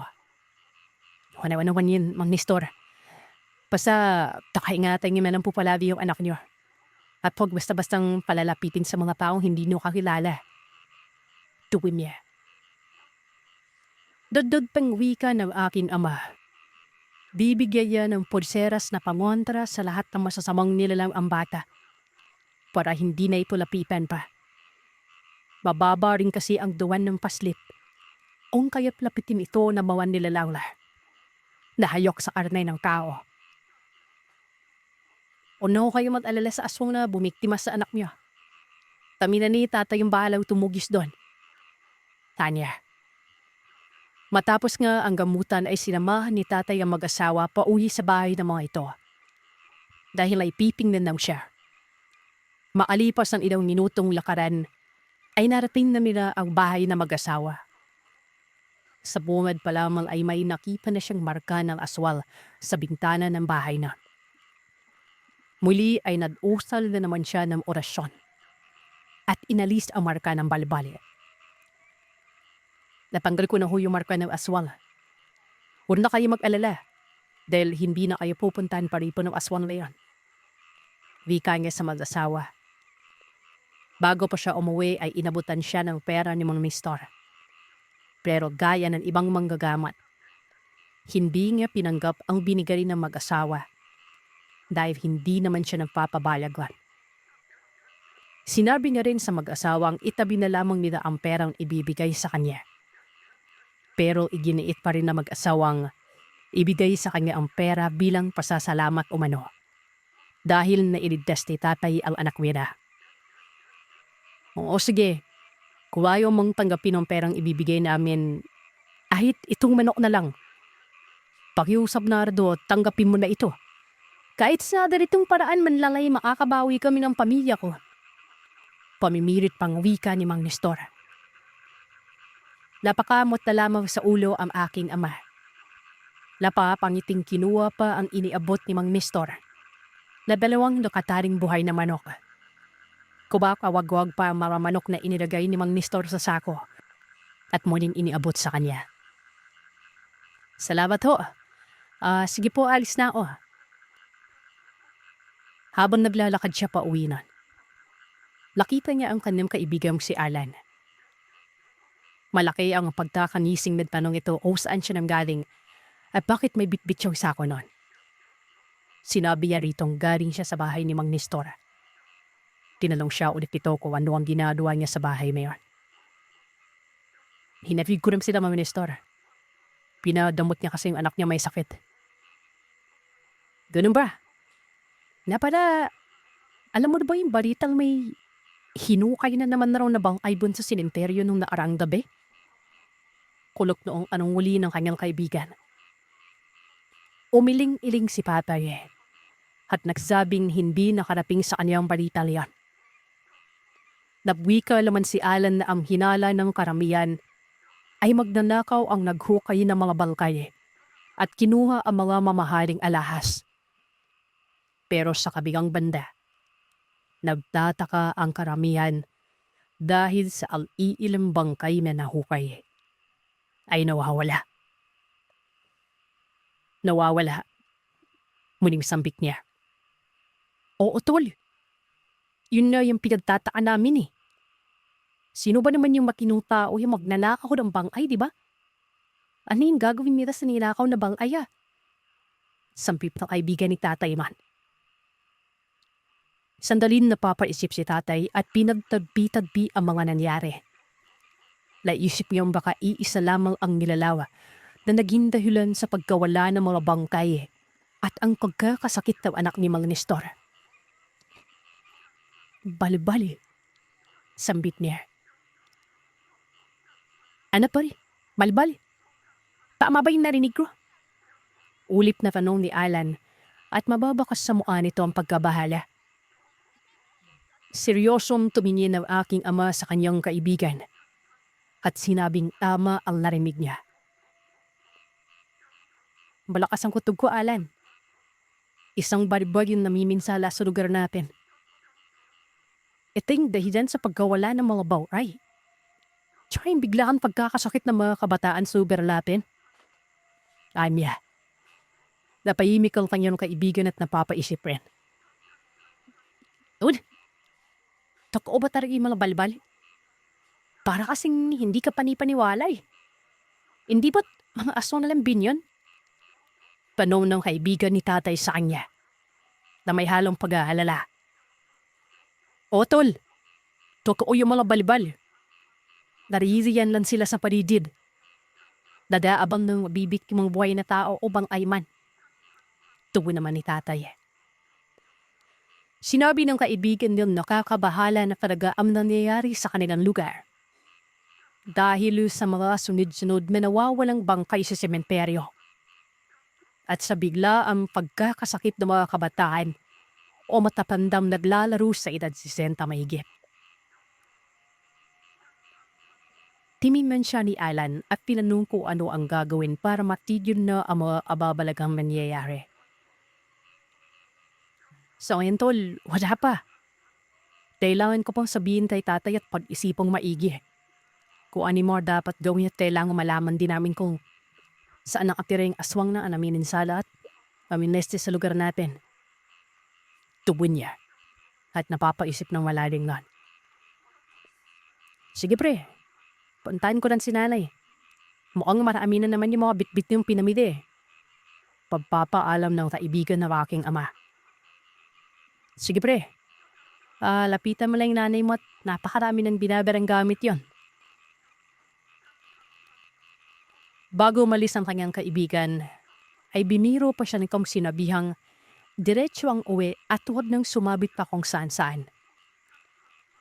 Wala naman yun, Mang Nestor. Basta takaingatan niyo man po palagi yung anak niyo. At huwag basta-bastang palalapitin sa mga taong hindi nyo kakilala. Tuwim niya. Dagdag pang wika ng aking ama. Bibigyan niya ng pulseras na pangontra sa lahat ng masasamang nilalang ang bata para hindi na ito lapitan pa. Mababa rin kasi ang duwan ng paslit kung kaya't lapitin ito na mawan nilalang nahayok sa karnay ng tao. Unaw kayo mag-alala sa aswang na bumiktima sa anak niyo. Kami na ni tatay yung balaw tumugis doon. Tanya. Matapos nga ang gamutan ay sinamahan ni tatay ang mag-asawa pauwi sa bahay ng mga ito. Dahil ay pipingnan daw siya. Maalipas ang ilang minutong lakaran, ay narating na nila ang bahay na mag-asawa. Sa bungad pa lamang ay may nakita na siyang marka ng aswal sa bintana ng bahay na. Muli ay nag-usal na naman siya ng orasyon at inalis ang marka ng balbali. Natanggal ko na ho yung marka ng aswal. Huwag na kayo mag-alala dahil hindi na kayo pupuntahan pa rito ng aswal na yan. Wika niya sa mag-asawa. Bago pa siya umuwi ay inabutan siya ng pera ni Mang Nestor. Pero gaya ng ibang manggagamat, hindi niya pinanggap ang binigay ng mag-asawa dahil hindi naman siya nagpapabayagwan. Sinabi niya rin sa mag-asawang itabi na lamang nila ang perang ibibigay sa kanya. Pero iginiit pa rin na mag-asawang ibigay sa kanya ang pera bilang pasasalamat umano dahil nailigtas ni tatay ang anak nila. Oo sige, kung ayaw mong tanggapin ang perang ibibigay namin, ahit itong manok na lang. Pakiusap na Ardo, tanggapin mo na ito. Kahit sa daritong paraan man lang ay makakabawi kami ng pamilya ko. Pamimirit pang wika ni Mang Nestor. Napakamot na lamang sa ulo ang aking ama. Napapangiting kinuha pa ang iniabot ni Mang Nestor na 2 nakataring buhay na manok. Kubakawagwag pa ang mga manok na inilagay ni Mang Nestor sa sako at muling iniabot sa kanya. Salamat ho. Sige po, alis na ako. Habang naglalakad siya pa uwi na, nakita niya ang kanyang kaibigang si Alan. Malaki ang pagkakanising ng tanong ito o saan siya nanggaling at bakit may bitbit siyang sako nun. Sinabi niya ritong galing siya sa bahay ni Mang Nestor. Tinanong siya ulit ito kung ano ang ginagawa niya sa bahay mayon. Hinapig ko rin sila Mang Nestor. Pinadamot niya kasi yung anak niya may sakit. Ganun ba? Napala, alam mo na ba yung balitang may hinukay na naman na raw na bangkay dun sa simenteryo nung naaraang gabi? Kulok noong anong huli ng kanyang kaibigan. Umiling-iling si Patay at nagsabing hindi nakaraping sa kanyang balita liyan. Nabwika naman si Alan na ang hinala ng karamihan ay magnanakaw ang naghukay ng mga bangkay at kinuha ang mga mamahaling alahas. Pero sa kabilang banda, nagtataka ang karamihan dahil sa al-iilang bangkay na nahukay ay nawawala. Nawawala. Muling sambit niya. Oo, tol. Yun na yung pinagtataka namin eh. Sino ba naman yung makinong tao yung magnanakaw ng bangkay, di ba? Ano yung gagawin nila sa ninakaw na bangkay ah? Sampip ng kaibigan ni Tatay man. Sandalin napapaisip si Tatay at pinagtagpi-tagpi ang mga nangyari. Naisip niyang baka iisa lamang ang nilalawa na naging dahilan sa pagkawala ng mga bangkay at ang pagkakasakit ng anak ni Mang Nestor. Bali-bali, sambit niya. Ano pa rin? Bali-bali. Tama ba yung narinig ko? Ulip na tanong ni Alan at mababakas sa mukha nito ang pagkabahala. Seryosong tumingin ng aking ama sa kanyang kaibigan at sinabing tama ang narinig niya. Malakas ang kutog ko, Alan. Isang baribag yung namiminsala sa lugar natin. Ito yung dahilan sa pagkawala ng mga baway. Tsaka yung biglaan pagkakasakit ng mga kabataan sa lugar natin. Anya, napahimik ang kanyang kaibigan at napapaisip rin. Ud, totoo ba talaga yung mga balbal? Para kasing hindi ka panipaniwala eh. Hindi ba't mga aso na lang binyon? Tanong ng kaibigan ni tatay sa kanya na may halong pag-aalala. O tol, totoo yung mga balbal. Naririyan lang sila sa paligid. Dadaabang ng mabibiktimang buhay na tao o bang ayman. Tubo naman ni tatay. Sinabi ng kaibigan niyang nakakabahala na talaga ang nangyayari sa kanilang lugar. Dahil sa mga sunod-sunod na nawawalang bangkay sa sementeryo. At sa bigla ang pagkakasakit ng mga kabataan o matapandang naglalaro sa edad 60 mahigit. Tiniman siya ni Alan at tinanong ko ano ang gagawin para matigil na ang mga ababalagang mangyayari. So ngayon tol, wala pa. Kailangan ko pang sabihin kay tatay at pag-isipang maigi. Kung ano more dapat gawin at kailangan malaman din namin kung saan nakatira yung aswang na anaminin sala at pamineste sa lugar natin. Tubo niya at napapaisip ng malalim nga. Sige pre, puntahan ko lang si nanay. Mukhang marami na naman yung mga bitbit niyong pinamili. Pagpapaalam ng kaibigan na aking ama. Sige pre, lapitan mo lang yung nanay mo at napakarami ng binabarang gamit yon. Bago umalis ang kanyang kaibigan, ay biniro pa siya ng kung sinabihang diretso ang uwi at huwag nang sumabit pa kung saan-saan.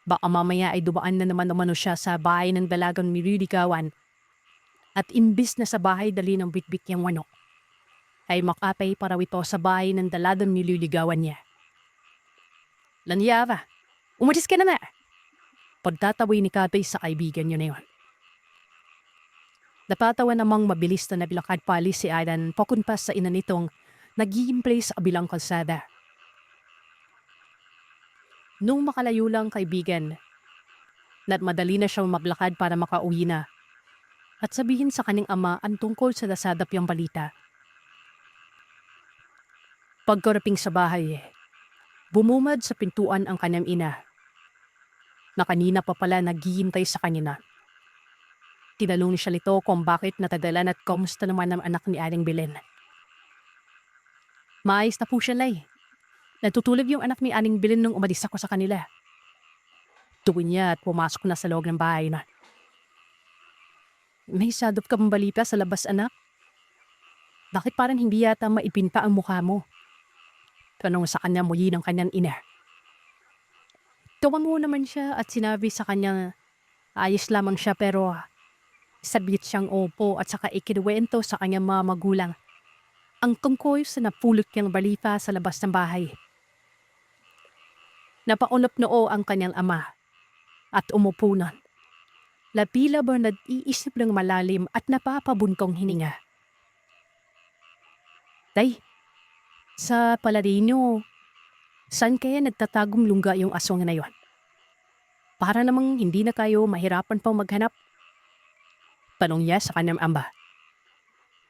Baka mamaya ay dumaan na naman umano siya sa bahay ng dalagang nililigawan at imbis na sa bahay dali ng bitbit niyang manok, ay makapay para ito sa bahay ng dalagang nililigawan niya. Lanyara, umalis ka na na! Pagtatawi ni Katay sa kaibigan niya na yun. Napatawa namang mabilis na nabilakad pali si Alan pakunpas sa ina nitong nag-i-implay sa kabilang kalsada. Nung makalayo lang kaibigan, na't madali na siyang maglakad para makauwi na at sabihin sa kanyang ama ang tungkol sa nasadap yung balita. Pagkaraping sa bahay, bumumad sa pintuan ang kanyang ina na kanina pa pala naghihintay sa kanya. Tinanong ni siya nito kung bakit natagalan at kumusta naman ang anak ni Aling Belen. Maayos na po siya, Lay. Natutulog yung anak ni Aling Belen nung umalis ako sa kanila. Tugon niya at pumasok na sa loob ng bahay na. May sadop ka bang balita sa labas, anak? Bakit parang hindi yata maipinta ang mukha mo? Tanong sa kanya muli ng kanyang ina. Tumango naman siya at sinabi sa kanya ayos lamang siya pero sabit siyang opo at saka ikinuwento sa kanyang mga magulang ang tungkol sa napulot niyang balita sa labas ng bahay. Napaulap noo ang kanyang ama at umupo nun. Lapila ba nag-iisip ng malalim at napapabuntong hininga. Tay, sa palari niyo, saan kaya nagtatagong lungga yung aswang na yon? Para namang hindi na kayo mahirapan pang maghanap. Tanong niya sa kanyang ama.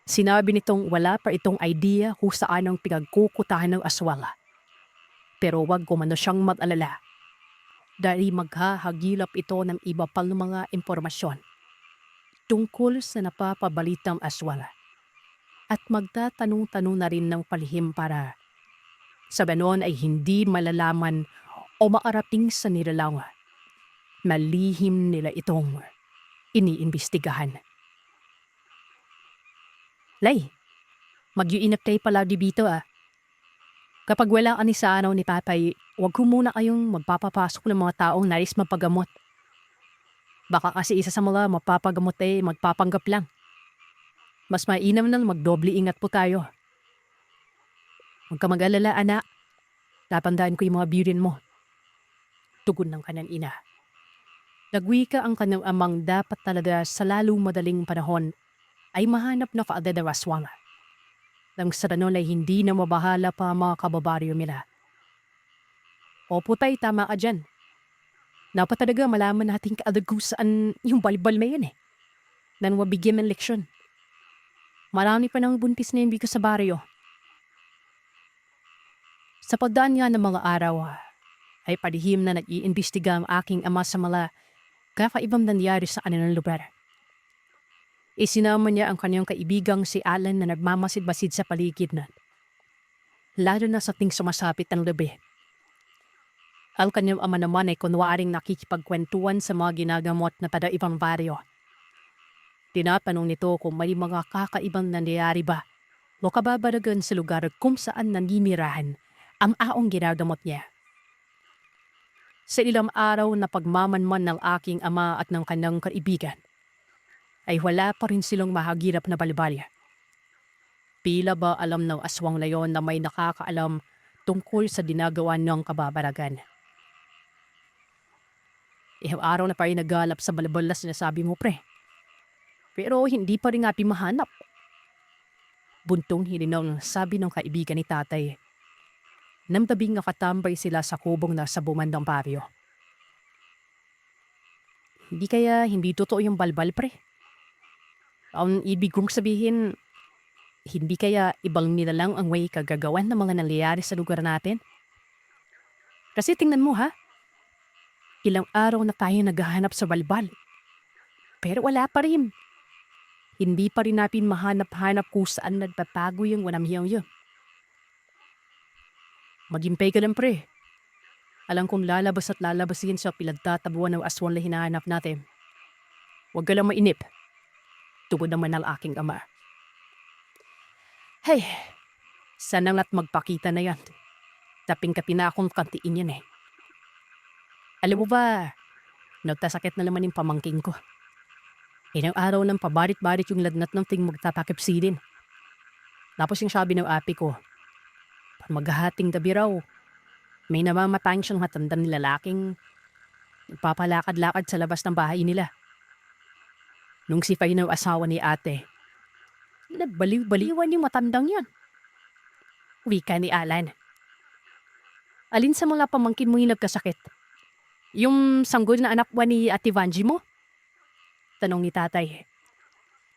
Sinabi nitong wala pa itong idea kung saan ang pinagkukutahan ng aswang. Pero wag kumano siyang mag-alala. Dahil maghahagilap ito ng iba pang mga impormasyon tungkol sa napapabalitang aswang. At magtatanong-tanong na rin ng palihim para sa ganon ay hindi malalaman o makarating sa nilalang na lihim nila itong iniimbestigahan. Lay, mag-iinap tayo pala dito ah. Kapag wala ka ni sa araw ni Papay, huwag ko muna kayong magpapapasok ng mga taong nais mapagamot. Baka kasi isa sa mga mapapagamot ay magpapanggap lang. Mas mainam na magdoble ingat po tayo. Huwag ka mag-alala, anak. Tatandaan ko yung mga birin mo. Tugon ng kanyang ina. Nagwika ang kanyang amang dapat talaga sa lalong madaling panahon ay mahanap na kaadadaraswang. Nang sa ganon ay hindi na mabahala pa mga kababaryo nila. Opo tay, tama ka dyan. Dapat talaga malaman natin kaadagusan yung balbal na yan eh. Nang mabigyan ng leksyon. Marami pa ng buntis na yung bigo sa baryo. Sa pagdaan nga ng mga araw, ay padihim na nag-iimbestiga ang aking ama sa mga kakaibang nangyari sa kanilang lugar. Isinama niya ang kanyang kaibigang si Alan na nagmamasid-masid sa paligid na, lalo na sa ting sumasapit ng gabi. Ang kanyang ama naman ay kunwaring nakikipagkwentuhan sa mga ginagamot na pada ibang baryo. Tinatanong nito kung may mga kakaibang nangyayari ba o kababaragan sa lugar kung saan naninirahan ang aong ginagamot niya. Sa ilang araw na pagmamanman ng aking ama at ng kanyang kaibigan, ay wala pa rin silang mahagirap na balbalya. Pila ba alam ng aswang na yon na may nakakaalam tungkol sa dinagawa ng kababaragan? Ihang araw na pa rin nagalap sa balbal na sinasabi mo, pre. Pero hindi pa rin nga mahanap. Buntong hilinaw ng sabi ng kaibigan ni tatay. Nang tabing nakatambay sila sa kubong na sa bumandang baryo. Hindi kaya hindi totoo yung balbal, pre? Ang ibig kong sabihin, hindi kaya ibang nilalang ang way kagagawan ng mga nangyayari sa lugar natin? Kasi tingnan mo ha, ilang araw na tayo naghahanap sa balbal. Pero wala pa rin. Hindi pa rin natin mahanap-hanap kung saan nagtatago yung wanamhiyaw yun. Maghintay ka lang, pre. Alam kong lalabas at lalabas yan sa pinagtatabuan ng aswang na hinahanap natin. Huwag ka lang mainip. Tungod naman ng aking ama. Hey, sana nga't magpakita na yan. Taping-kapi na akong kantiin yan eh. Alam mo ba, nagtasakit na naman yung pamangking ko. Ilang araw nang pabarit-barit yung lagnat ng ting magtatakipsilin. Tapos yung sabi ng api ko, maghahating gabi raw, may namamatayang siyang matandang lalaking nagpapalakad-lakad sa labas ng bahay nila. Nung si Fay ng asawa ni ate, nagbaliw-baliwan yung matandang yan. Wika ni Alan. Alin sa mga pamangkin mo yung nagkasakit? Yung sanggol na anak ba ni Ate Vanji mo? Tanong ni tatay.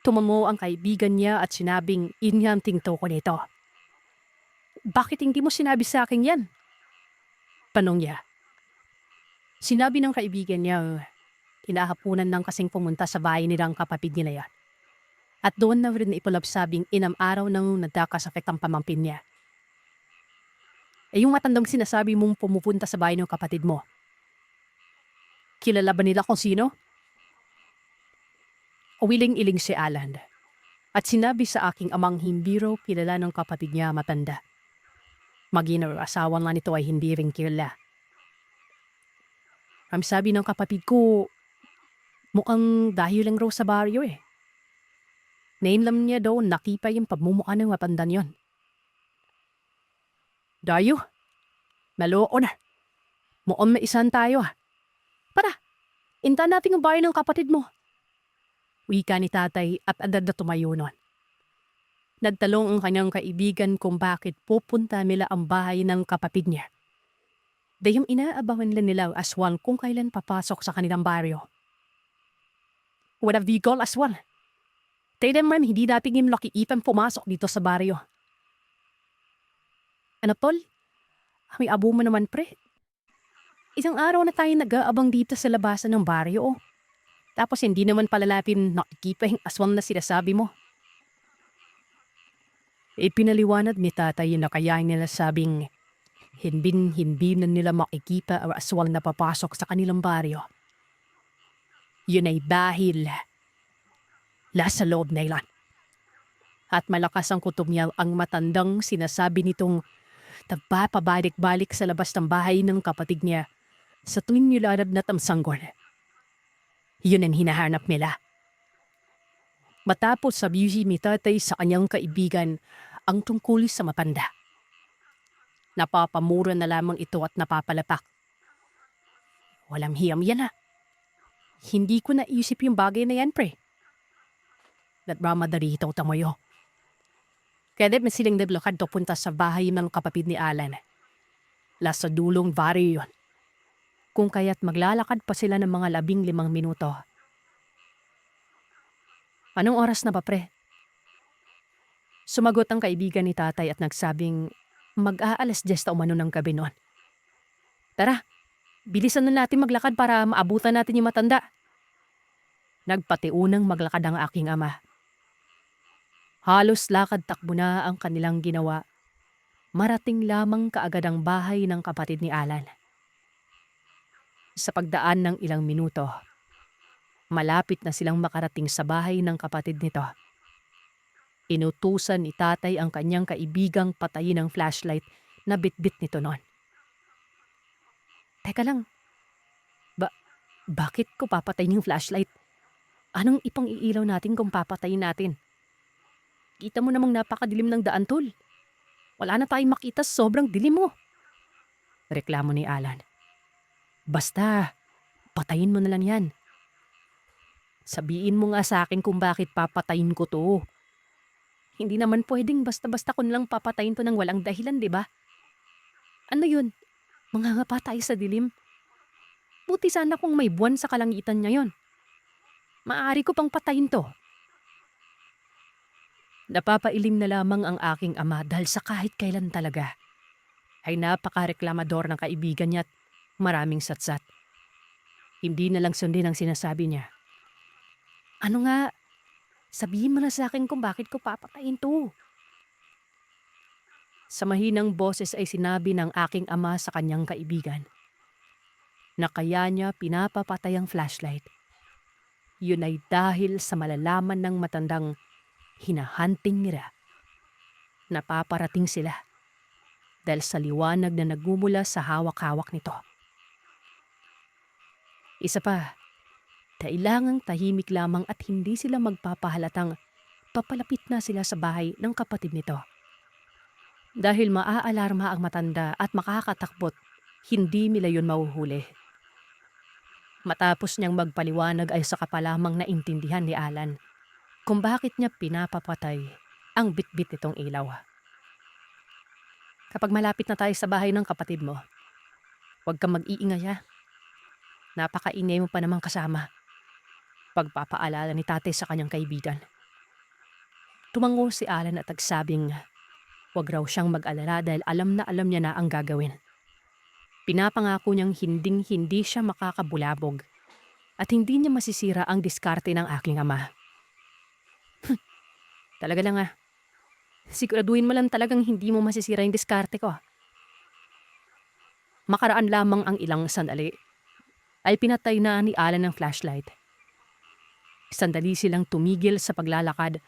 Tumamo ang kaibigan niya at sinabing inyang tingto ko nito. Bakit hindi mo sinabi sa akin yan? Tanong niya. Sinabi ng kaibigan niya, inahapunan lang kasing pumunta sa bahay nilang kapatid nila yan. At doon na rin ipalabsabing inam araw nang nagkakasakit ang pamangkin niya. Yung matandang sinasabi mong pumupunta sa bahay ng kapatid mo. Kilala ba nila kung sino? Uwiling-iling si Alan. At sinabi sa aking amang hindi raw kilala ng kapatid niya matanda. Maging asawa nga nito ay hindi rin kilala. Ang sabi ng kapatid ko, mukhang dahil lang raw sa baryo eh. Nainlam niya daw nakita yung pagmumukha ng matanda niyon. Dayo, maloko na. Mukhang maisan tayo ah. Para, inta natin ang bahay ng kapatid mo. Wika ni tatay at agad na tumayo nun. Nagtalong ang kanyang kaibigan kung bakit pupunta nila ang bahay ng kapatid niya. Dayong inaabangan nila ang aswang kung kailan papasok sa kanilang baryo. What have you call aswang? Tayo naman hindi natin yung nakiipang pumasok dito sa baryo. Ano tol? May abo mo naman pre. Isang araw na tayo nag-aabang dito sa labasan ng baryo oh. Tapos hindi naman palalapin nakikipa yung aswang na sinasabi mo. Ipinaliwanag ni tatay na kaya nila sabing hindi na nila makikita ang aswang na papasok sa kanilang baryo. Yun ay dahil nasa loob na ilan. At malakas ang kutob niya ang matandang sinasabi nitong nagpapabalik-balik sa labas ng bahay ng kapatid niya sa tuwing nilalab na tamsanggol. Yun ang hinahanap nila. Matapos sabihin ni tatay sa kanyang kaibigan ang tungkol sa matanda. Napapamura na lamang ito at napapalapak. Walang hiyam yan ha. Hindi ko naisip yung bagay na yan pre. Nagmamadali ito tamoyo. Kaya may silang naglakad to punta sa bahay ng kapatid ni Alan. Lasa dulong baryo yun. Kung kaya't maglalakad pa sila ng mga 15 minuto. Anong oras na ba pre? Sumagot ang kaibigan ni tatay at nagsabing mag-aalas 10 umano ng gabi noon. Tara, Bilisan na natin maglakad para maabutan natin yung matanda. Nagpatiunang maglakad ang aking ama. Halos lakad-takbo na ang kanilang ginawa. Marating lamang kaagad ang bahay ng kapatid ni Alan. Sa pagdaan ng ilang minuto, malapit na silang makarating sa bahay ng kapatid nito. Inutusan ni tatay ang kanyang kaibigang patayin ang flashlight na bitbit nito noon. Teka lang, bakit ko papatayin yung flashlight? Anong ipang iilaw natin kung papatayin natin? Kita mo namang napakadilim ng daan, tol. Wala na tayong makita, sobrang dilim mo. Reklamo ni Alan. Basta, patayin mo na lang yan. Sabihin mo nga sa akin kung bakit papatayin ko to. Hindi naman pwedeng basta-basta ko nalang papatayin to ng walang dahilan, di ba? Ano yun? Mangangapa tayo sa dilim? Buti sana kung may buwan sa kalangitan niya yon. Maaari ko pang patayin to. Napapailing na lamang ang aking ama dahil sa kahit kailan talaga ay napaka-reklamador ng kaibigan niya at maraming satsat. Hindi na lang sundin ang sinasabi niya. Ano nga? Sabihin mo na sa akin kung bakit ko papatayin to. Sa mahinang boses ay sinabi ng aking ama sa kanyang kaibigan na kaya niya pinapapatay ang flashlight. Yun ay dahil sa malalaman ng matandang hinahunting nila. Napaparating sila dahil sa liwanag na nagmumula sa hawak-hawak nito. Isa pa, kailangang tahimik lamang at hindi sila magpapahalatang papalapit na sila sa bahay ng kapatid nito. Dahil maaalarma ang matanda at makakatakbot, hindi nila yun mahuhuli. Matapos niyang magpaliwanag ay saka pa lamang naintindihan ni Alan kung bakit niya pinapapatay ang bitbit nitong ilaw. Kapag malapit na tayo sa bahay ng kapatid mo, huwag kang mag-iingay ha. Napakaingay mo pa namang kasama. Pagpapaalala ni tatay sa kanyang kaibigan. Tumango si Alan at nagsabing huwag raw siyang mag-alala dahil alam na alam niya na ang gagawin. Pinapangako niyang hinding-hindi siya makakabulabog at hindi niya masisira ang diskarte ng aking ama. Talaga lang ah. Siguraduhin mo lang talagang hindi mo masisira yung diskarte ko. Makaraan lamang ang ilang sandali ay pinatay na ni Alan ng flashlight. Sandali silang tumigil sa paglalakad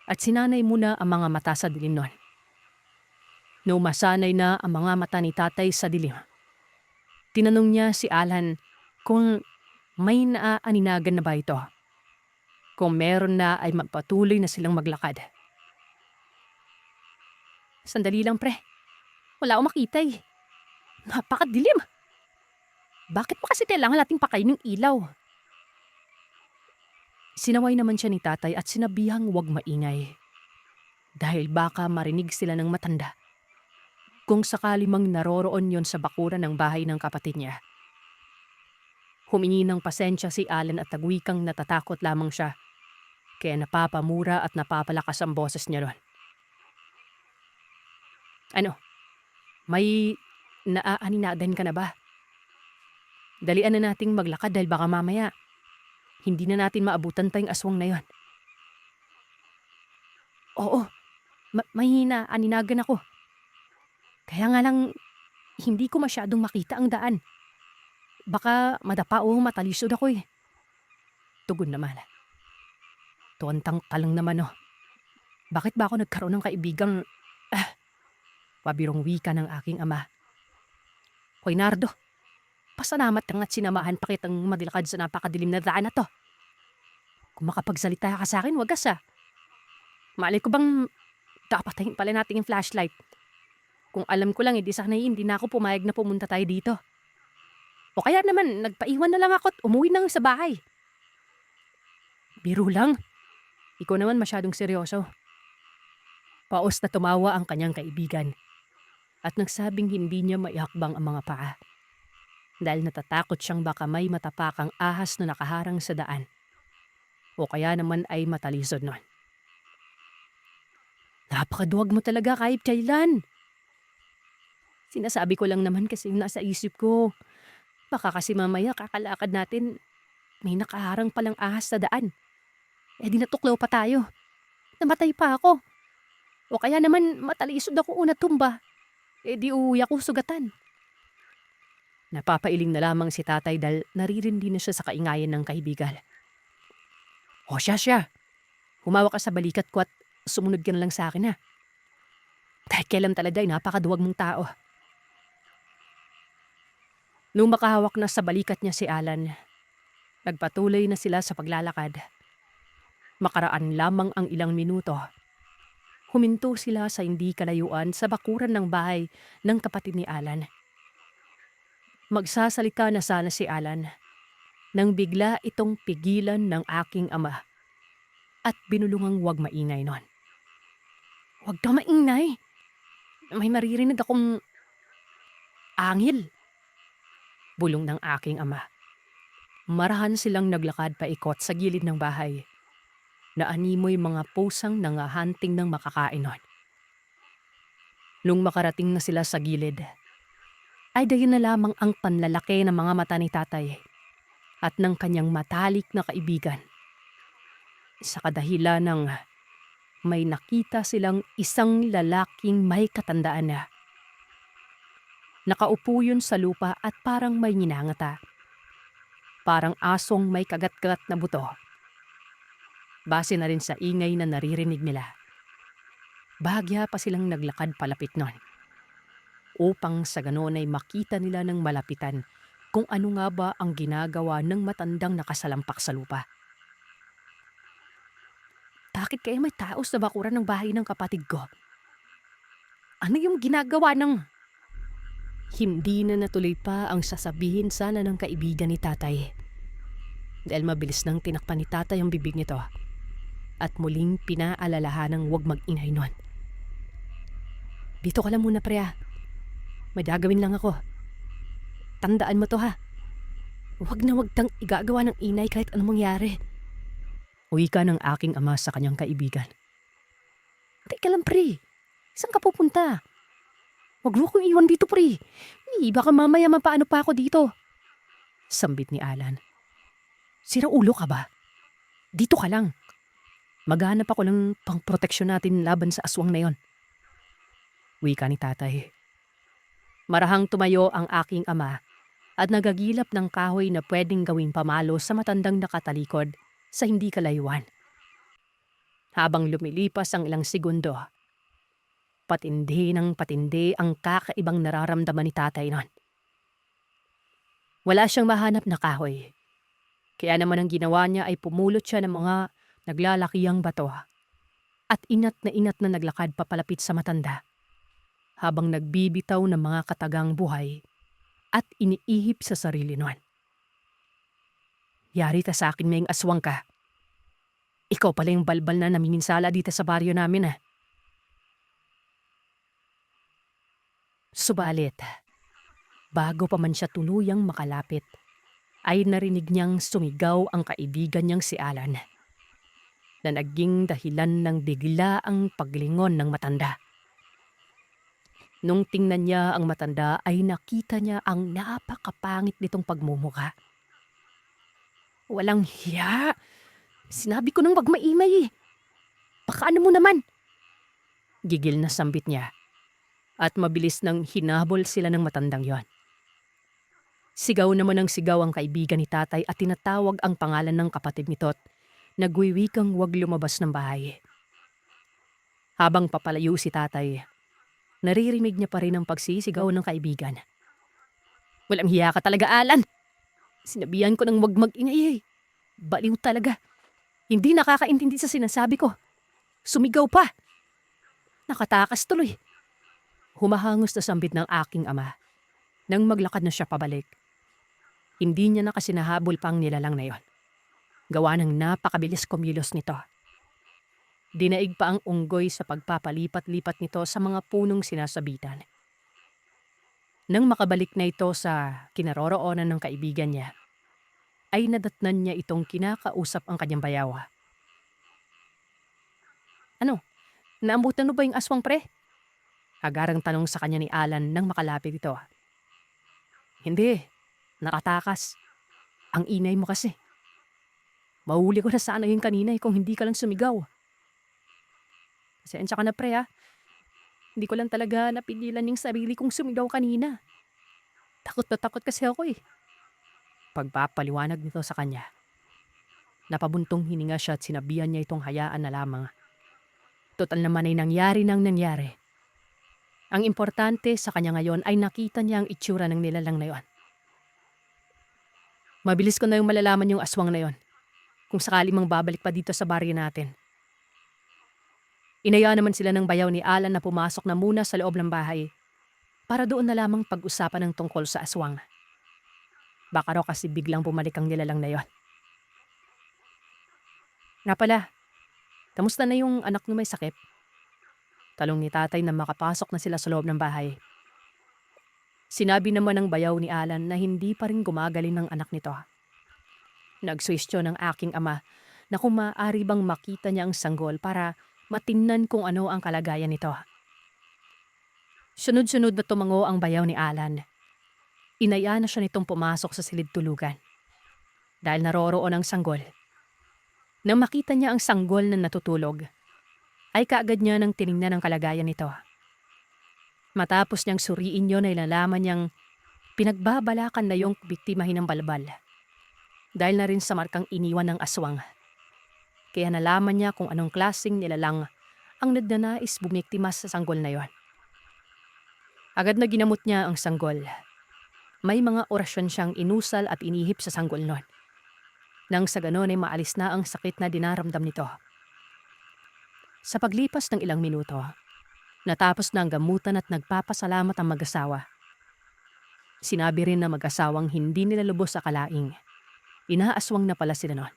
at sinanay muna ang mga mata sa dilim nun. Nung masanay na ang mga mata ni tatay sa dilim, tinanong niya si Alan kung may naaaninagan na ba ito. Kung meron na ay magpatuloy na silang maglakad. Sandali lang pre, wala akong makita eh. Napakadilim. Bakit mo kasi kailangan nating pakainin ng ilaw? Sinaway naman siya ni tatay at sinabihang huwag maingay. Dahil baka marinig sila ng matanda. Kung sakali mang naroroon yon sa bakuran ng bahay ng kapatid niya. Humingi ng pasensya si Alan at nagwikang natatakot lamang siya. Kaya napapamura at napapalakas ang boses niya ron. Ano? May naaaninagan ka na ba? Dalian na nating maglakad dahil baka mamaya hindi na natin maabutan pa yung aswang na yon. Oo, may naaaninagan ako. Kaya nga lang hindi ko masyadong makita ang daan. Baka madapa o matalisod ako eh. Tugon naman. Tuwantang talang naman oh. Bakit ba ako nagkaroon ng kaibigang pabirong wika ng aking ama? Hoy Nardo, pasalamat kang at sinamahan pa kitang madilakad sa napakadilim na daan na to. Kung makapagsalita ka sa akin, wagas ah. Malay ko bang kapatayin pala natin yung flashlight. Kung alam ko lang, hindi na ako pumayag na pumunta tayo dito. O kaya naman, nagpaiwan na lang ako at umuwi na sa bahay. Biro lang. Ikaw naman masyadong seryoso. Paos na tumawa ang kanyang kaibigan at nagsabing hindi niya maihakbang ang mga paa dahil natatakot siyang baka may matapakang ahas na nakaharang sa daan o kaya naman ay matalisod nun. Napakaduwag mo talaga kahit kailan. Sinasabi ko lang naman kasi yung nasa isip ko. Baka kasi mamaya kakalakad natin, may nakaharang palang ahas sa daan. Eh di natuklaw pa tayo. Namatay pa ako. O kaya naman matalisod ako una tumba. Eh di uuwi ako sugatan. Napapailing na lamang si tatay dahil naririndi na siya sa kaingayan ng kaibigan. O siya. Humawak ka sa balikat ko at sumunod ka na lang sa akin ha. Dahil kailan talaga ay napakaduwag mong tao. Nung makahawak na sa balikat niya si Alan, nagpatuloy na sila sa paglalakad. Makaraan lamang ang ilang minuto. Huminto sila sa hindi kalayuan sa bakuran ng bahay ng kapatid ni Alan. Magsasalita na sana si Alan nang bigla itong pigilan ng aking ama at binulungang huwag maingay nun. Huwag ka maingay. May maririnig akong angil. Bulong ng aking ama. Marahan silang naglakad paikot sa gilid ng bahay. Naanimoy mga pusang nangahanting ng makakain nun. Nung makarating na sila sa gilid, ay dayon na lamang ang panlalaki ng mga mata ni tatay at ng kanyang matalik na kaibigan. Sa kadahilan ng may nakita silang isang lalaking may katandaan na. Nakaupo yun sa lupa at parang may ninangata. Parang asong may kagat-kagat na buto. Base na rin sa ingay na naririnig nila. Bahagya pa silang naglakad palapit nun. Upang sa ganon ay makita nila ng malapitan kung ano nga ba ang ginagawa ng matandang nakasalampak sa lupa. Bakit kaya may tao sa bakuran ng bahay ng kapatid ko? Ano yung ginagawa ng... Hindi na natuloy pa ang sasabihin sana ng kaibigan ni tatay. Dahil mabilis nang tinakpan ni tatay ang bibig nito at muling pinaalalahan ng huwag mag-ingay nun. Dito ka lang muna pre ha. May gagawin lang ako. Tandaan mo to ha. Huwag na huwag tang igagawa ng inay kahit anong mangyari. Uwi ka ng aking ama sa kanyang kaibigan. Teka lang pre. Saan ka pupunta? Huwag mo kong iwan dito pre. Baka mamaya mapaano pa ako dito. Sambit ni Alan. Sira ulo ka ba? Dito ka lang. Maghanap ako ng pangproteksyon natin laban sa aswang na yon. Wika ni tatay. Marahang tumayo ang aking ama at nagagilap ng kahoy na pwedeng gawing pamalo sa matandang nakatalikod sa hindi kalayuan. Habang lumilipas ang ilang segundo, patindi ng patindi ang kakaibang nararamdaman ni tatay nun. Wala siyang mahanap na kahoy. Kaya naman ang ginawa niya ay pumulot siya ng mga naglalakihang bato at inat na naglakad papalapit sa matanda habang nagbibitaw ng mga katagang buhay at iniihip sa sarili nun. Yari ta sa akin maying aswang ka. Ikaw pala yung balbal na namiminsala dito sa baryo namin ah. Subalit, bago pa man siya tuluyang makalapit, ay narinig niyang sumigaw ang kaibigan niyang si Alan na naging dahilan ng biglaang paglingon ng matanda. Nung tingnan niya ang matanda ay nakita niya ang napakapangit nitong pagmumukha. Walang hiya! Sinabi ko nang wag maimay eh. Baka ano mo naman? Gigil na sambit niya at mabilis nang hinabol sila ng matandang yon. Sigaw naman ng sigaw ang kaibigan ni tatay at tinatawag ang pangalan ng kapatid nito't nagwiwikang huwag lumabas ng bahay. Habang papalayo si tatay, naririnig niya pa rin ang pagsisigaw ng kaibigan. Walang hiya ka talaga, Alan! Sinabihan ko ng huwag mag-ingay eh. Baliw talaga. Hindi nakakaintindi sa sinasabi ko. Sumigaw pa. Nakatakas tuloy. Humahangos na sambit ng aking ama nang maglakad na siya pabalik. Hindi niya na kasi nahabol pang nilalang na yon. Gawa ng napakabilis kumilos nito. Dinaig pa ang unggoy sa pagpapalipat-lipat nito sa mga punong sinasabitan. Nang makabalik na ito sa kinaroroonan ng kaibigan niya, ay nadatnan niya itong kinakausap ang kanyang bayawa. Ano? Naambutan mo ba yung aswang pre? Agarang tanong sa kanya ni Alan nang makalapit ito. Hindi. Nakatakas. Ang inay mo kasi. Mahuli ko na sana yun kanina kung hindi ka lang sumigaw. Pasensya ka na pre ha. Hindi ko lang talaga napigilan yung sarili kong sumigaw kanina. Takot na takot kasi ako eh. Pagpapaliwanag nito sa kanya. Napabuntong hininga siya at sinabihan niya itong hayaan na lamang. Total naman ay nangyari nang nangyari. Ang importante sa kanya ngayon ay nakita niya ang itsura ng nilalang na yon. Mabilis ko na yung malalaman yung aswang na yon. Kung sakali mang babalik pa dito sa baryo natin. Inaya naman sila ng bayaw ni Alan na pumasok na muna sa loob ng bahay para doon na lamang pag-usapan ng tungkol sa aswang. Baka raw kasi biglang bumalik ang nilalang na yon. Nga pala, kamusta na yung anak mo may sakit? Talong ni tatay na makapasok na sila sa loob ng bahay. Sinabi naman ng bayaw ni Alan na hindi pa rin gumagaling ng anak nito. Nagsuwestyon ng aking ama na kung maaari bang makita niya ang sanggol para matingnan kung ano ang kalagayan nito. Sunod-sunod na tumango ang bayaw ni Alan. Inaya na siya nitong pumasok sa silid tulugan. Dahil naroroon ang sanggol. Nang makita niya ang sanggol na natutulog, ay kaagad niya nang tiningnan ang kalagayan nito. Matapos niyang suriin yun ay nalaman niyang pinagbabalakan na yung biktimahin ng balbal. Dahil na rin sa markang iniwan ng aswang. Kaya nalaman niya kung anong klaseng nilalang ang nagnanais bumiktima sa sanggol na yon. Agad na ginamot niya ang sanggol. May mga orasyon siyang inusal at inihip sa sanggol nun. Nang sa ganon ay maalis na ang sakit na dinaramdam nito. Sa paglipas ng ilang minuto, natapos na ang gamutan at nagpapasalamat ang mag-asawa. Sinabi rin na mag-asawang hindi nila lubos akalaing. Inaaswang na pala sila nun.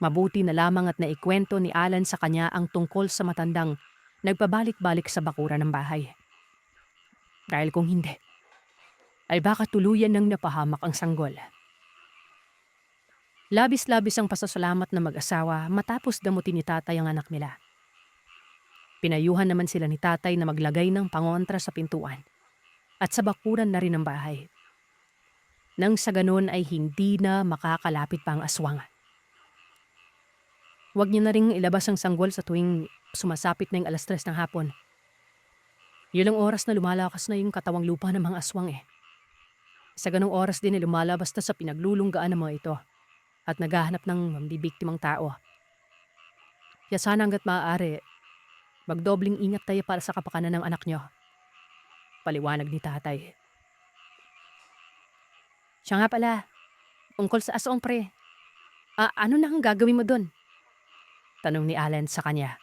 Mabuti na lamang at naikwento ni Alan sa kanya ang tungkol sa matandang nagpabalik-balik sa bakuran ng bahay. Dahil kung hindi, ay baka tuluyan nang napahamak ang sanggol. Labis-labis ang pasasalamat ng mag-asawa matapos damutin ni tatay ang anak nila. Pinayuhan naman sila ni tatay na maglagay ng pangontra sa pintuan at sa bakuran na rin ng bahay. Nang sa ganon ay hindi na makakalapit pa ang aswang. Huwag niyo na ring ilabas ang sanggol sa tuwing sumasapit na yung 3:00 ng hapon. Yun ang oras na lumalakas na yung katawang lupa ng mga aswang eh. Sa ganong oras din ay lumalabas na sa pinaglulunggaan ng mga ito at naghahanap ng mambibiktimang tao. Kaya sana hanggat maaari, magdobling ingat tayo para sa kapakanan ng anak niyo. Paliwanag ni tatay. Siya nga pala, tungkol sa aswang pre. Ano na ang gagawin mo dun? Tanong ni Alan sa kanya.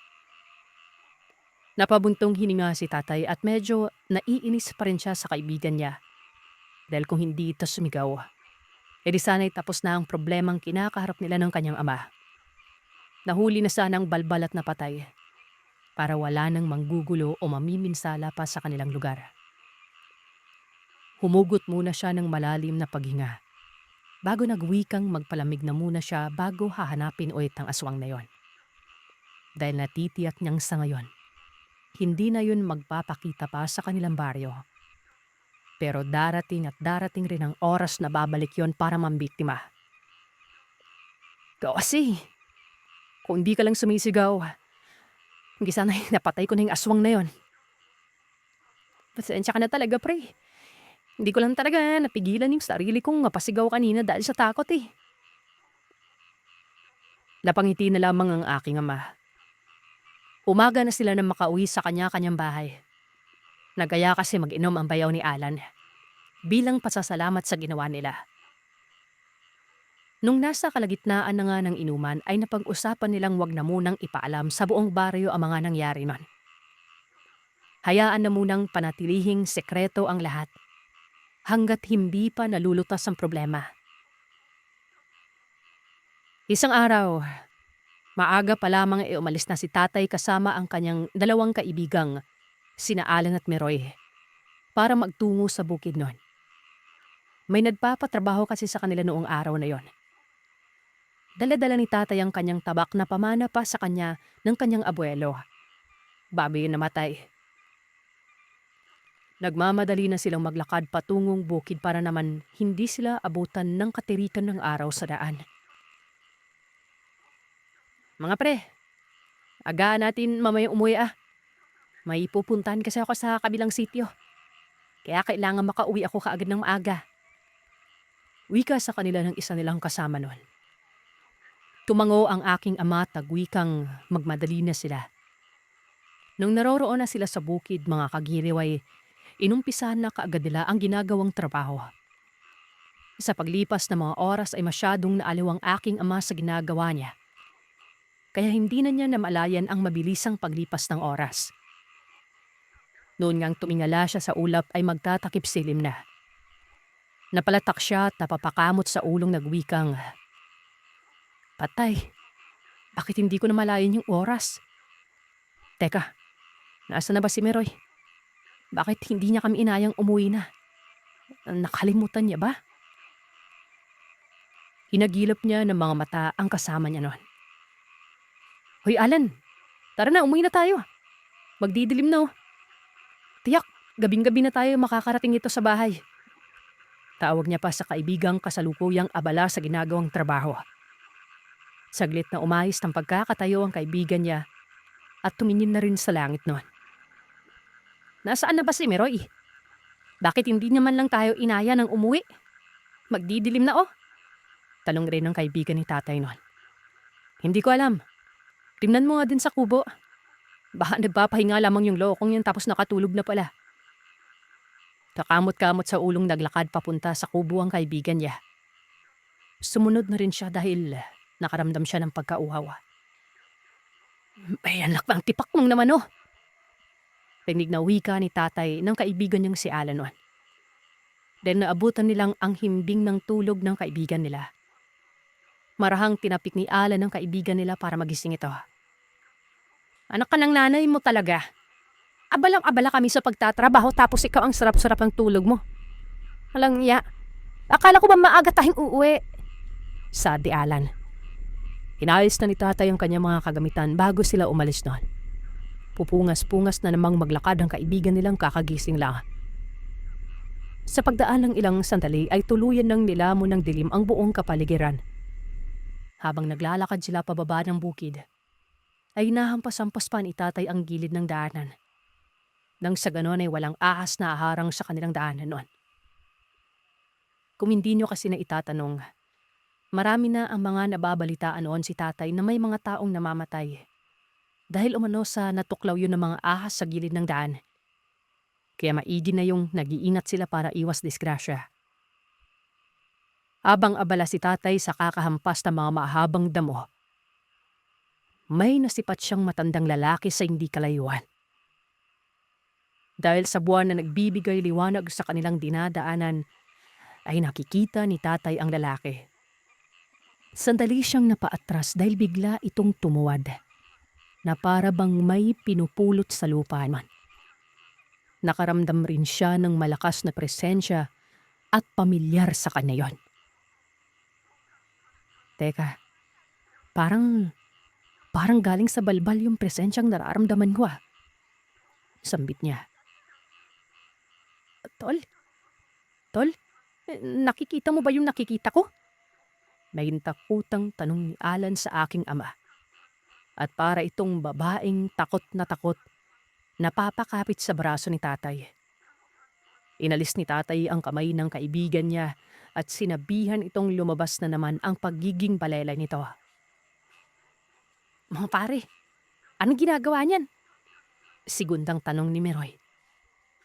Napabuntong hininga si tatay at medyo naiinis pa rin siya sa kaibigan niya. Dahil kung hindi ito sumigaw, edi sana'y tapos na ang problemang kinakaharap nila ng kanyang ama. Nahuli na sana ang balbal at napatay para wala nang manggugulo o mamiminsala pa sa kanilang lugar. Humugot muna siya ng malalim na paghinga bago nagwikang magpalamig na muna siya bago hahanapin ulit ang aswang na yon. Dahil natitiyak niyang sa ngayon, hindi na yun magpapakita pa sa kanilang baryo. Pero darating at darating rin ang oras na babalik yon para mambiktima. Kasi, kung hindi ka lang sumisigaw, hindi sana'y napatay ko na yung aswang na yon. Pasensya ka na talaga pre. Hindi ko lang talaga napigilan yung sarili kong mapasigaw kanina dahil sa takot eh. Napangiti na lamang ang aking ama. Umaga na sila na makauwi sa kanya-kanyang bahay. Nagaya kasi mag-inom ang bayaw ni Alan bilang pasasalamat sa ginawa nila. Nung nasa kalagitnaan na nga ng inuman ay napag-usapan nilang wag na munang ipaalam sa buong baryo ang mga nangyari nun. Hayaan na munang panatilihing sekreto ang lahat hanggat hindi pa nalulutas ang problema. Isang araw, maaga pa lamang ay umalis na si tatay kasama ang kanyang 2 kaibigang, sina Alan at Meroy, para magtungo sa bukid nun. May nagpapatrabaho kasi sa kanila noong araw na yon. Dala-dala ni tatay ang kanyang tabak na pamana pa sa kanya ng kanyang abuelo, bago yun namatay. Nagmamadali na silang maglakad patungong bukid para naman hindi sila abutan ng katirikan ng araw sa daan. Mga pre, agaan natin mamaya umuwi ah. May pupuntahan kasi ako sa kabilang sitio. Kaya kailangan makauwi ako kaagad ng maaga. Wika sa kanila ng isa nilang kasama noon. Tumango ang aking ama at nagwikang magmadali na sila. Nung naroroon na sila sa bukid, mga kagiliw ay inumpisahan na kaagad nila ang ginagawang trabaho. Sa paglipas ng mga oras ay masyadong naaliw ang aking ama sa ginagawa niya. Kaya hindi na niya namalayan ang mabilisang paglipas ng oras. Noon ngang tumingala siya sa ulap ay magtatakip silim na. Napalatak siya at napapakamot sa ulong nagwikang, "Patay, bakit hindi ko namalayan yung oras? Teka, nasa na ba si Meroy? Bakit hindi niya kami inayang umuwi na? Nakalimutan niya ba?" Hinagilap niya ng mga mata ang kasama niya noon. "Hoy Alan, tara na, umuwi na tayo. Magdidilim na oh. Tiyak, gabing-gabi na tayo makakarating ito sa bahay." Tawag niya pa sa kaibigang kasalukuyang abala sa ginagawang trabaho. Saglit na umayos ng pagkakatayo ang kaibigan niya at tumingin na rin sa langit noon. "Nasaan na ba si Meroy? Bakit hindi naman lang tayo inaya ng umuwi? Magdidilim na oh." Talong rin ng kaibigan ni tatay noon. "Hindi ko alam. Tingnan mo nga din sa kubo. Baka nagpapahinga lamang yung lokong yun tapos nakatulog na pala." Kakamot-kamot sa ulong naglakad papunta sa kubo ang kaibigan niya. Sumunod na rin siya dahil nakaramdam siya ng pagkauhaw. "Ay anak, ang tipak mong naman oh." Rinig na wika ni tatay ng kaibigan niyang si Alan noon. Dahil naabutan nilang ang himbing ng tulog ng kaibigan nila. Marahang tinapik ni Alan ng kaibigan nila para magising ito. "Anak ka ng nanay mo talaga. Abalang-abala kami sa pagtatrabaho tapos ikaw ang sarap-sarap ng tulog mo. Walang iya. Akala ko ba maaga tayong uuwi?" Sad ni Alan. Inayos na ni tatay ang kanyang mga kagamitan bago sila umalis noon. Pupungas-pungas na namang maglakad ang kaibigan nilang kakagising lang. Sa pagdaan ng ilang sandali ay tuluyan ng nilamon ng dilim ang buong kapaligiran. Habang naglalakad sila pababa ng bukid, ay nahampas-hampas pa ni tatay ang gilid ng daanan. Nang sa ganon ay walang ahas na aharang sa kanilang daanan noon. Kung hindi nyo kasi na itatanong, marami na ang mga nababalitaan noon si tatay na may mga taong namamatay. Dahil umano sa natuklaw yun ng mga ahas sa gilid ng daan. Kaya maigi na yung nag-iingat sila para iwas disgrasya. Habang abala si tatay sa kakahampas ng mga mahabang damo, may nasipat siyang matandang lalaki sa hindi kalayuan. Dahil sa buwan na nagbibigay liwanag sa kanilang dinadaanan, ay nakikita ni tatay ang lalaki. Sandali siyang napaatras dahil bigla itong tumuwad, na para bang may pinupulot sa lupa man. Nakaramdam rin siya ng malakas na presensya at pamilyar sa kanya yon. Teka, parang galing sa balbal yung presensyang nararamdaman ko ah. Sambit niya. Tol? Nakikita mo ba yung nakikita ko?" May takutang tanong ni Alan sa aking ama. At para itong babaeng takot, napapakapit sa braso ni tatay. Inalis ni tatay ang kamay ng kaibigan niya at sinabihan itong lumabas na naman ang pagiging balelay nito. "Mga pare, anong ginagawa niyan?" Sigundang tanong ni Meroy.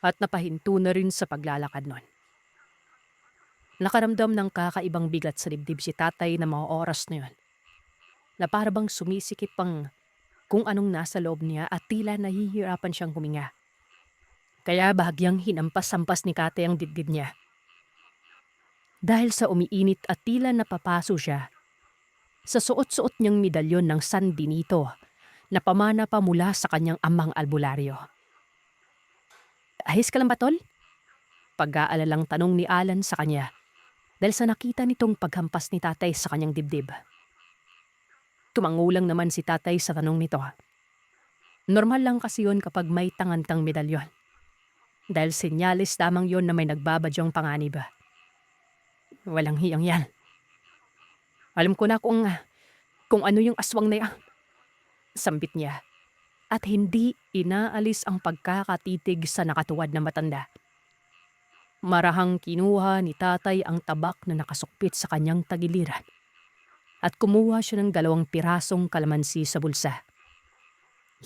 At napahinto na rin sa paglalakad nun. Nakaramdam ng kakaibang bigat sa dibdib si tatay na mga oras na yun. Na para bang sumisikip pang kung anong nasa loob niya at tila nahihirapan siyang huminga. Kaya bahagyang hinampas-hampas ni tatay ang dibdib niya. Dahil sa umiinit at tila napapaso siya, sa suot-suot niyang medalyon ng San Benito na pamana pa mula sa kanyang amang albularyo. "Ayos ka lang ba, tol?" Pag-aalalang tanong ni Alan sa kanya dahil sa nakita nitong paghampas ni tatay sa kanyang dibdib. Tumangulang naman si tatay sa tanong nito. Normal lang kasi yun kapag may tangan kang medalyon. Dahil senyalis lamang yon na may nagbabadyong panganib. Walang hiyang yan. Alam ko na kung ano yung aswang na yan. Sambit niya. At hindi inaalis ang pagkakatitig sa nakatuwad na matanda. Marahang kinuha ni tatay ang tabak na nakasukpit sa kanyang tagiliran. At kumuha siya ng 2 pirasong kalamansi sa bulsa.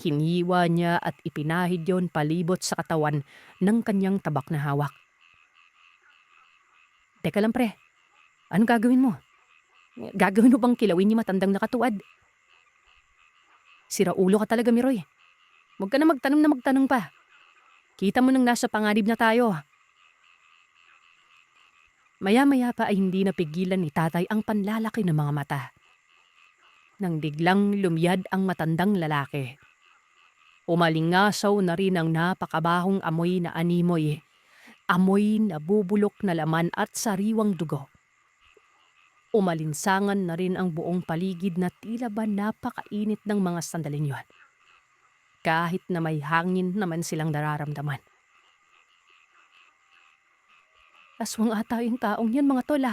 Hiniwa niya at ipinahid yon palibot sa katawan ng kanyang tabak na hawak. Teka lang pre, anong gagawin mo? Gagawin mo bang kilawin yung matandang nakatuwad? Sira ulo ka talaga, Miroy. Huwag ka na magtanong pa. Kita mo nang nasa panganib na tayo. Maya-maya pa ay hindi napigilan ni tatay ang panlalaki ng mga mata. Nang biglang lumiyad ang matandang lalaki. Umalingasaw na rin ang napakabahong amoy na animoy. Amoy na bubulok na laman at sariwang dugo. Umalinsangan na rin ang buong paligid na tila ba napakainit ng mga sandaling yun. Kahit na may hangin naman silang nararamdaman. Aswang ata yung taong yan mga tol.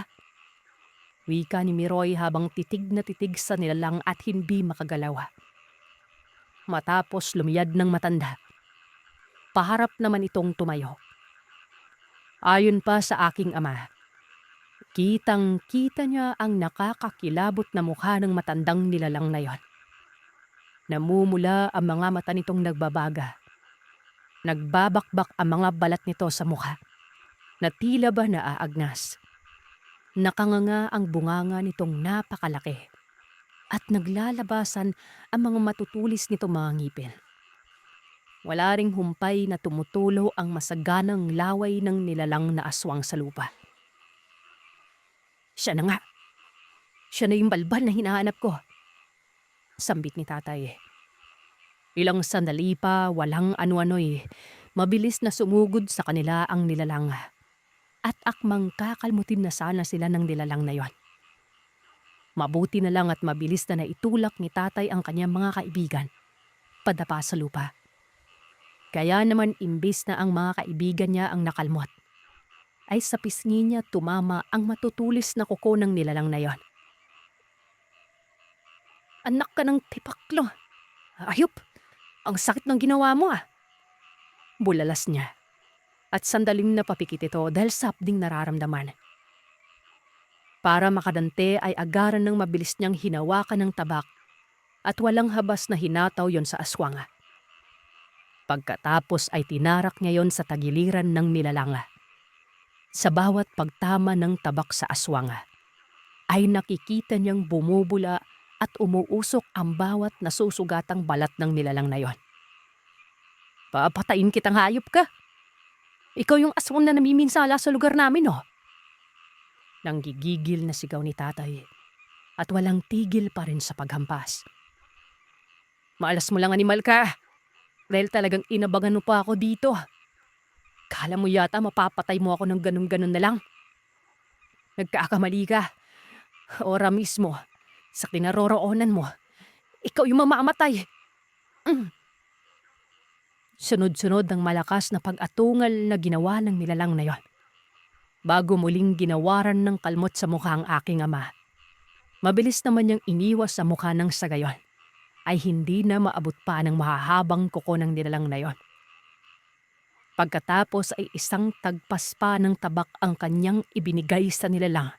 Wika ni Miroy habang titig na titig sa nilalang at hindi makagalaw. Matapos lumiyad ng matanda, paharap naman itong tumayo. Ayon pa sa aking ama, kitang-kita niya ang nakakakilabot na mukha ng matandang nilalang na yon. Namumula ang mga mata nitong nagbabaga. Nagbabakbak ang mga balat nito sa mukha, na tila ba naaagnas. Nakanganga ang bunganga nitong napakalaki at naglalabasan ang mga matutulis nitong mga ngipin. Wala ring humpay na tumutulo ang masaganang laway ng nilalang na aswang sa lupa. Siya na nga. Siya na yung balbal na hinahanap ko. Sambit ni tatay. Ilang sandali pa, walang ano-ano'y, mabilis na sumugod sa kanila ang nilalang. At akmang kakalmutin na sana sila ng nilalang na yon. Mabuti na lang at mabilis na naitulak ni tatay ang kanyang mga kaibigan padapa sa lupa. Kaya naman imbis na ang mga kaibigan niya ang nakalmot, ay sa pisngi niya tumama ang matutulis na kuko ng nilalang na yon. Anak ka ng tipaklo. Ayop, ang sakit ng ginawa mo . Bulalas niya. At sandaling napapikit ito dahil sapding nararamdaman. Para makadante ay agaran ng mabilis niyang hinawakan ng tabak at walang habas na hinataw yon sa aswang. Pagkatapos ay tinarak niya yon sa tagiliran ng nilalang. Sa bawat pagtama ng tabak sa aswang, ay nakikita niyang bumubula at umuusok ang bawat nasusugatang balat ng nilalang na yon. Papatayin kitang hayop ka. Ikaw yung aswang na namiminsala sa lugar namin, oh. Nanggigigil na sigaw ni tatay at walang tigil pa rin sa paghampas. Maalas mo lang animal ka dahil talagang inabangan mo pa ako dito. Kala mo yata mapapatay mo ako ng ganun-ganun na lang. Nagkakamali ka. Ora mismo, sa kinaroroonan mo, ikaw yung mamamatay. Sunod-sunod ang malakas na pag-atungal na ginawa ng nilalang na yon. Bago muling ginawaran ng kalmot sa mukha ang aking ama. Mabilis naman niyang iniwas sa mukha ng sagayon. Ay hindi na maabot pa ng mahahabang kuko ng nilalang na yon. Pagkatapos ay isang tagpas pa ng tabak ang kanyang ibinigay sa nilalang.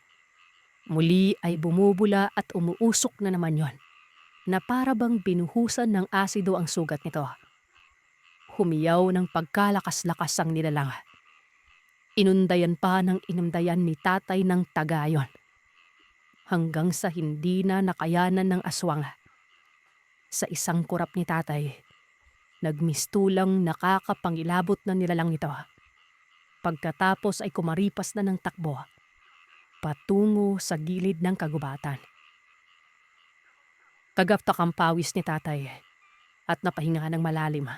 Muli ay bumubula at umuusok na naman yon, na para bang binuhusan ng asido ang sugat nito. Humiyaw ng pagkalakas-lakas ang nilalang. Inundayan pa ng inundayan ni tatay ng tagayon. Hanggang sa hindi na nakayanan ng aswang. Sa isang kurap ni tatay, nagmistulang nakakapangilabot na nilalang ito. Pagkatapos ay kumaripas na ng takbo, patungo sa gilid ng kagubatan. Kagaptak ang pawis ni tatay at napahinga ng malalim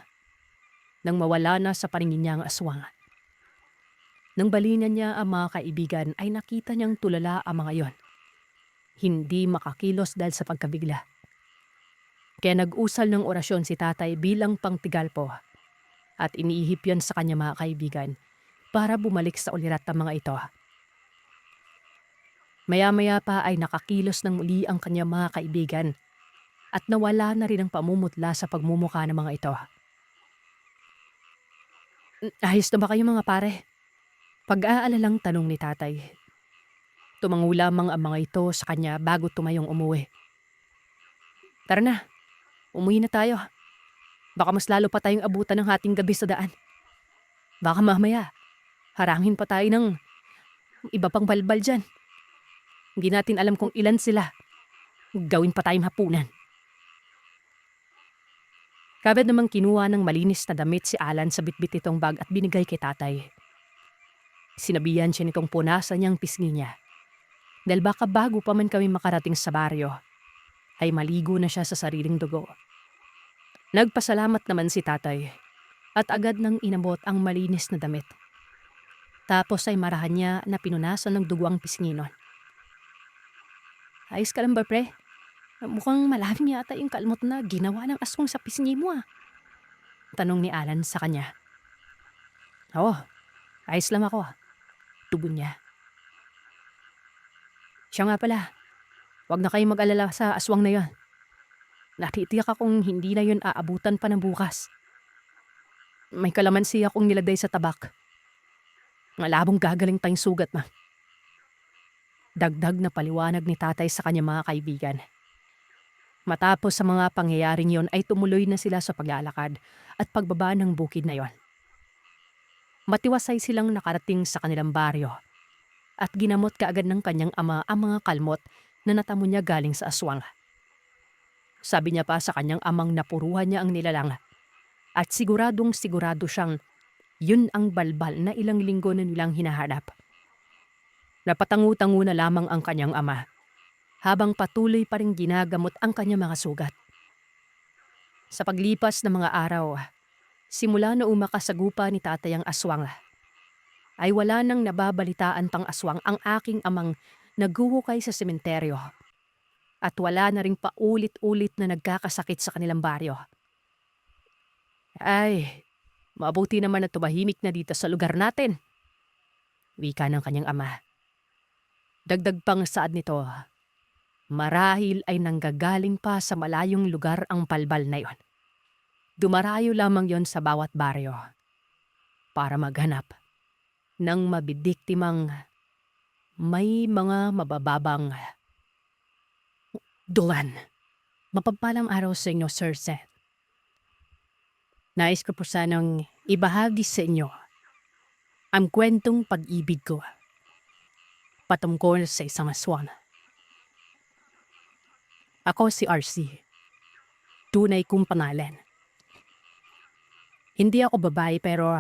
nang mawala na sa paningin niya ang aswang. Nang balinan niya ang mga kaibigan ay nakita niyang tulala ang mga yon. Hindi makakilos dahil sa pagkabigla. Kaya nag-usal ng orasyon si tatay bilang pangtigal po at iniihip yan sa kanya mga kaibigan para bumalik sa ulirat ang mga ito. Maya-maya pa ay nakakilos ng muli ang kanya mga kaibigan at nawala na rin ang pamumutla sa pagmumukha ng mga ito. Ayos na ba kayo mga pare? Pag-aalalang tanong ni tatay. Tumango lamang ang mga ito sa kanya bago tumayong umuwi. Tara na, umuwi na tayo. Baka mas lalo pa tayong abutan ng hating gabi sa daan. Baka mamaya, harangin pa tayo ng iba pang balbal dyan. Hindi natin alam kung ilan sila. Gawin pa tayong hapunan. Kagad namang kinuha ng malinis na damit si Alan sa bitbit nitong bag at binigay kay tatay. Sinabihan siya nitong punasan niyang pisngi niya. Dahil baka bago pa man kami makarating sa baryo, ay maligo na siya sa sariling dugo. Nagpasalamat naman si tatay at agad nang inabot ang malinis na damit. Tapos ay marahan niya na pinunasan ng dugo ang pisngi nun. Ayos ka lang ba, pre? Mukhang malalim yata yung kalmot na ginawa ng aswang sa pisngi mo ah. Tanong ni Alan sa kanya. Oo, ayos lang ako. Tugon niya. Siya nga pala, wag na kayong mag-alala sa aswang na yon. Natitiyak akong hindi na yun aabutan pa ng bukas. May kalamansi akong nilagay sa tabak. Malabong gagaling tayong sugat na. Dagdag na paliwanag ni tatay sa kanya mga kaibigan. Matapos sa mga pangyayaring yon ay tumuloy na sila sa paglalakad at pagbaba ng bukid na yon. Matiwasay silang nakarating sa kanilang baryo at ginamot kaagad ng kanyang ama ang mga kalmot na natamo niya galing sa aswang. Sabi niya pa sa kanyang amang napuruhan niya ang nilalang at siguradong sigurado siyang yun ang balbal na ilang linggo na nilang hinahanap. Napatangu-tangu na lamang ang kanyang ama habang patuloy pa rin ginagamot ang kanyang mga sugat. Sa paglipas ng mga araw, simula na umakasagupa ni tatay ang aswang, ay wala nang nababalitaan pang aswang ang aking amang naghuhukay sa sementeryo at wala na rin paulit-ulit na nagkakasakit sa kanilang baryo. Ay, mabuti naman na tumahimik na dito sa lugar natin, wika ng kanyang ama. Dagdag pang saad nito, marahil ay nanggagaling pa sa malayong lugar ang balbal na yon. Dumarayo lamang yon sa bawat baryo para maghanap ng mabidiktimang may mga mabababang dulan. Mapagpalang araw sa inyo, Sir Seth. Nais ko po sanang ibahagi sa inyo ang kwentong pag-ibig ko patungkol sa isang aswang. Ako si RC. Tunay kong pangalan. Hindi ako babae pero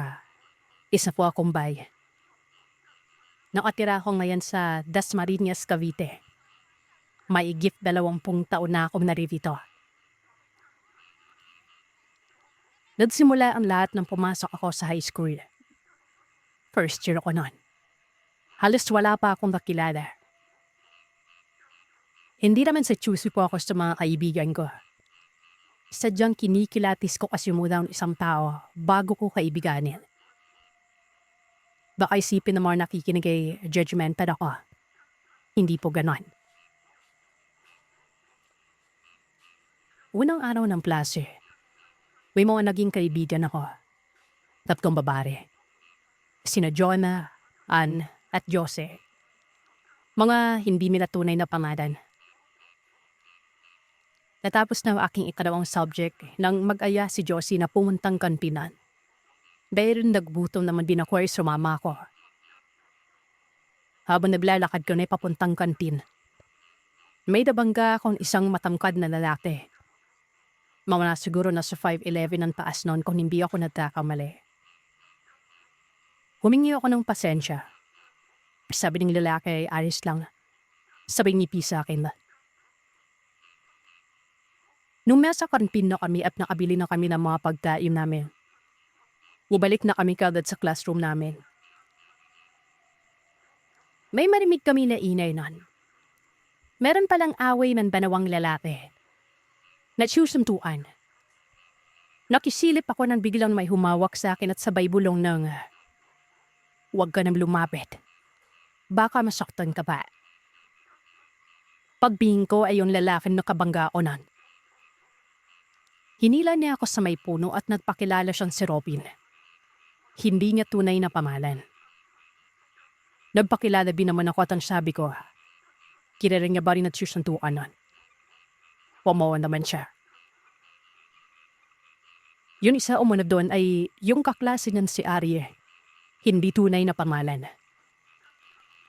isa po akong bay. Nakatira ako ngayon sa Dasmariñas, Cavite. Maigit 20 taon na akong naririto. Nagsimula ang lahat nang pumasok ako sa high school. First year ako noon. Halos wala pa akong kakilala. Hindi naman sa choosy po ako sa mga kaibigan ko. Sadyang kinikilatis ko kasi muna ng isang tao bago ko kaibiganin. Baka isipin na mga nakikinig ay judgmental ako. Hindi po ganon. Unang araw ng klase, may mga naging kaibigan ako. 3 babae. Sina Jonah, Ann, at Jose. Mga hindi nila tunay na pangalan. Natapos na ang aking ikalawang subject nang mag-aya si Josie na pumuntang kantinan. Dahil nagbutom naman din ako ay sumama ako. Habang naglalakad ko na papuntang kantin, may nabangga akong isang matangkad na lalaki. Mga siguro nasa 5'11" ang taas noon kung hindi ako nagkakamali. Humingi ako ng pasensya. Sabi ng lalaki ay ayos lang. Sabi niya sa akin. Nung nasa kantin na kami at nakabili na kami ng mga pagkain namin, bumalik na kami kagad sa classroom namin. May marimig kami na inay nun. Meron palang away ng banawang lalaki. Natsusuntuan. Nakisilip ako nang biglang may humawak sa akin at sabay bulong ng, "Huwag ka nang lumapit. Baka masaktan ka pa." Pagbingin ko ay yung lalaking nakabanggaonan. Hinila niya ako sa may puno at nagpakilala siyang si Robin. Hindi niya tunay na pamalan. Nagpakilala din naman ako at ang sabi ko, kilala niya ba rin at susuntukan nun? Pumawa naman siya. Yung isa umunod doon ay yung kaklase niyan si Arye. Hindi tunay na pamalan.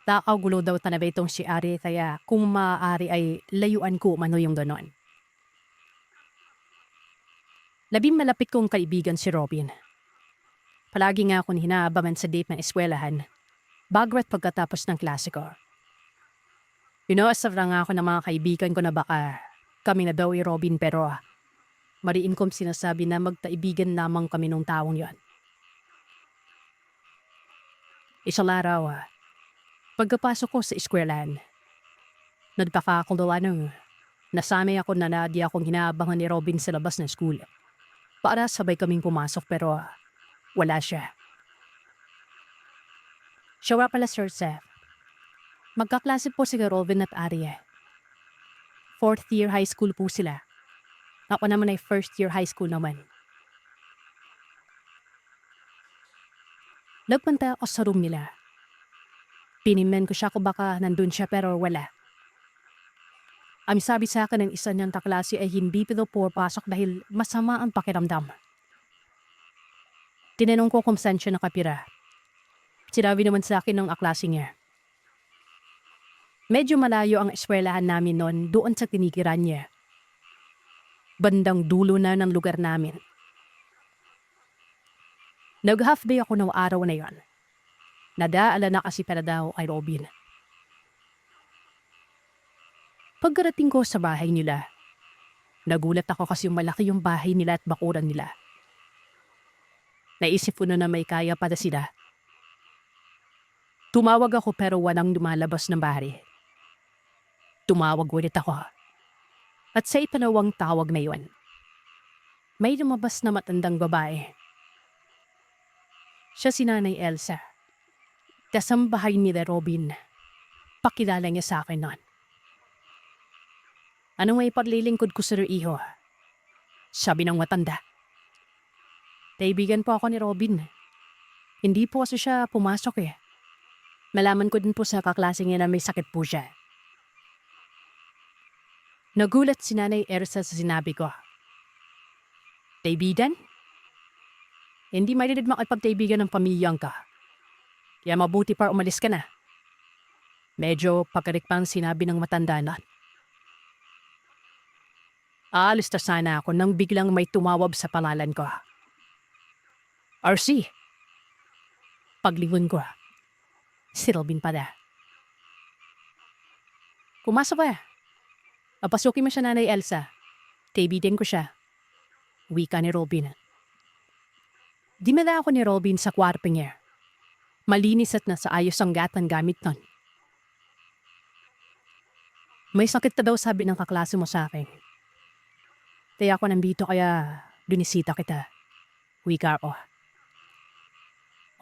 Takaw gulo daw talaga itong si Arye kaya kung maaari ay layuan ko umano yung ganon. Labing malapit kong kaibigan si Robin. Palagi nga akong hinaabangan sa date ng eskwelahan bago at pagkatapos ng klase ko. Inaasar nga ako ng mga kaibigan ko na baka kami na daw Robin pero mariin kong sinasabi na magkaibigan lamang kami nung taong yon. Isang araw, pagkapasok ko sa eskwelahan, nagpakakuluwa nung nasanay ako na di akong hinaabangan ni Robin sa labas ng school. Para sabay kaming pumasok pero wala siya. Siya nga pala Sir Seth. Magkaklase po si Robin at Arye. 4th year high school po sila. Ako naman ay 1st year high school naman. Nagpunta ako sa room nila. Pinimen ko siya kung baka nandun siya pero wala. Ang sabi sa akin ng isa niyang kaklase ay hindi pinupasok dahil masama ang pakiramdam. Tinanong ko kung saan siya nakapira. Sinabi naman sa akin ng aklase niya. Medyo malayo ang eskwelahan namin noon doon sa tinikiran niya. Bandang dulo na ng lugar namin. Nag-half day ako ng araw na yon. Nadaala na kasi para daw kay Robin. Pagkarating ko sa bahay nila, nagulat ako kasi malaki yung bahay nila at bakuran nila. Naisip ko na may kaya para sila. Tumawag ako pero walang lumalabas ng bahay. Tumawag ulit ako. At sa ipanawang tawag na yon, may lumabas na matandang babae. Siya si Nanay Elsa. Kasambahay nila Robin. Pakilala niya sa akin noon. Anong may paglilingkod ko sa iho? Sabi ng matanda. Kaibigan po ako ni Robin. Hindi po kasi siya pumasok eh. Malaman ko din po sa kaklase niya na may sakit po siya. Nagulat si Nanay Elsa sa sinabi ko. Kaibigan? Hindi mailinig makipagkaibigan ng pamilyang ka. Kaya mabuti pa umalis ka na. Medyo pagkarikpang sinabi ng matanda na. Aalis na sana ako nang biglang may tumawag sa pangalan ko. RC. Paglingon ko. Si Robin pala. Pumasok ka. Papasukin mo siya Nanay Elsa. Kaibigan ko siya. Wika ni Robin. Dinala ako ni Robin sa kwarto niya. Malinis at nasa ayos ang gatang gamit nun. May sakit na daw sabi ng kaklase mo sa akin. Kaya ako nandito kaya dunisita kita. Wika ko.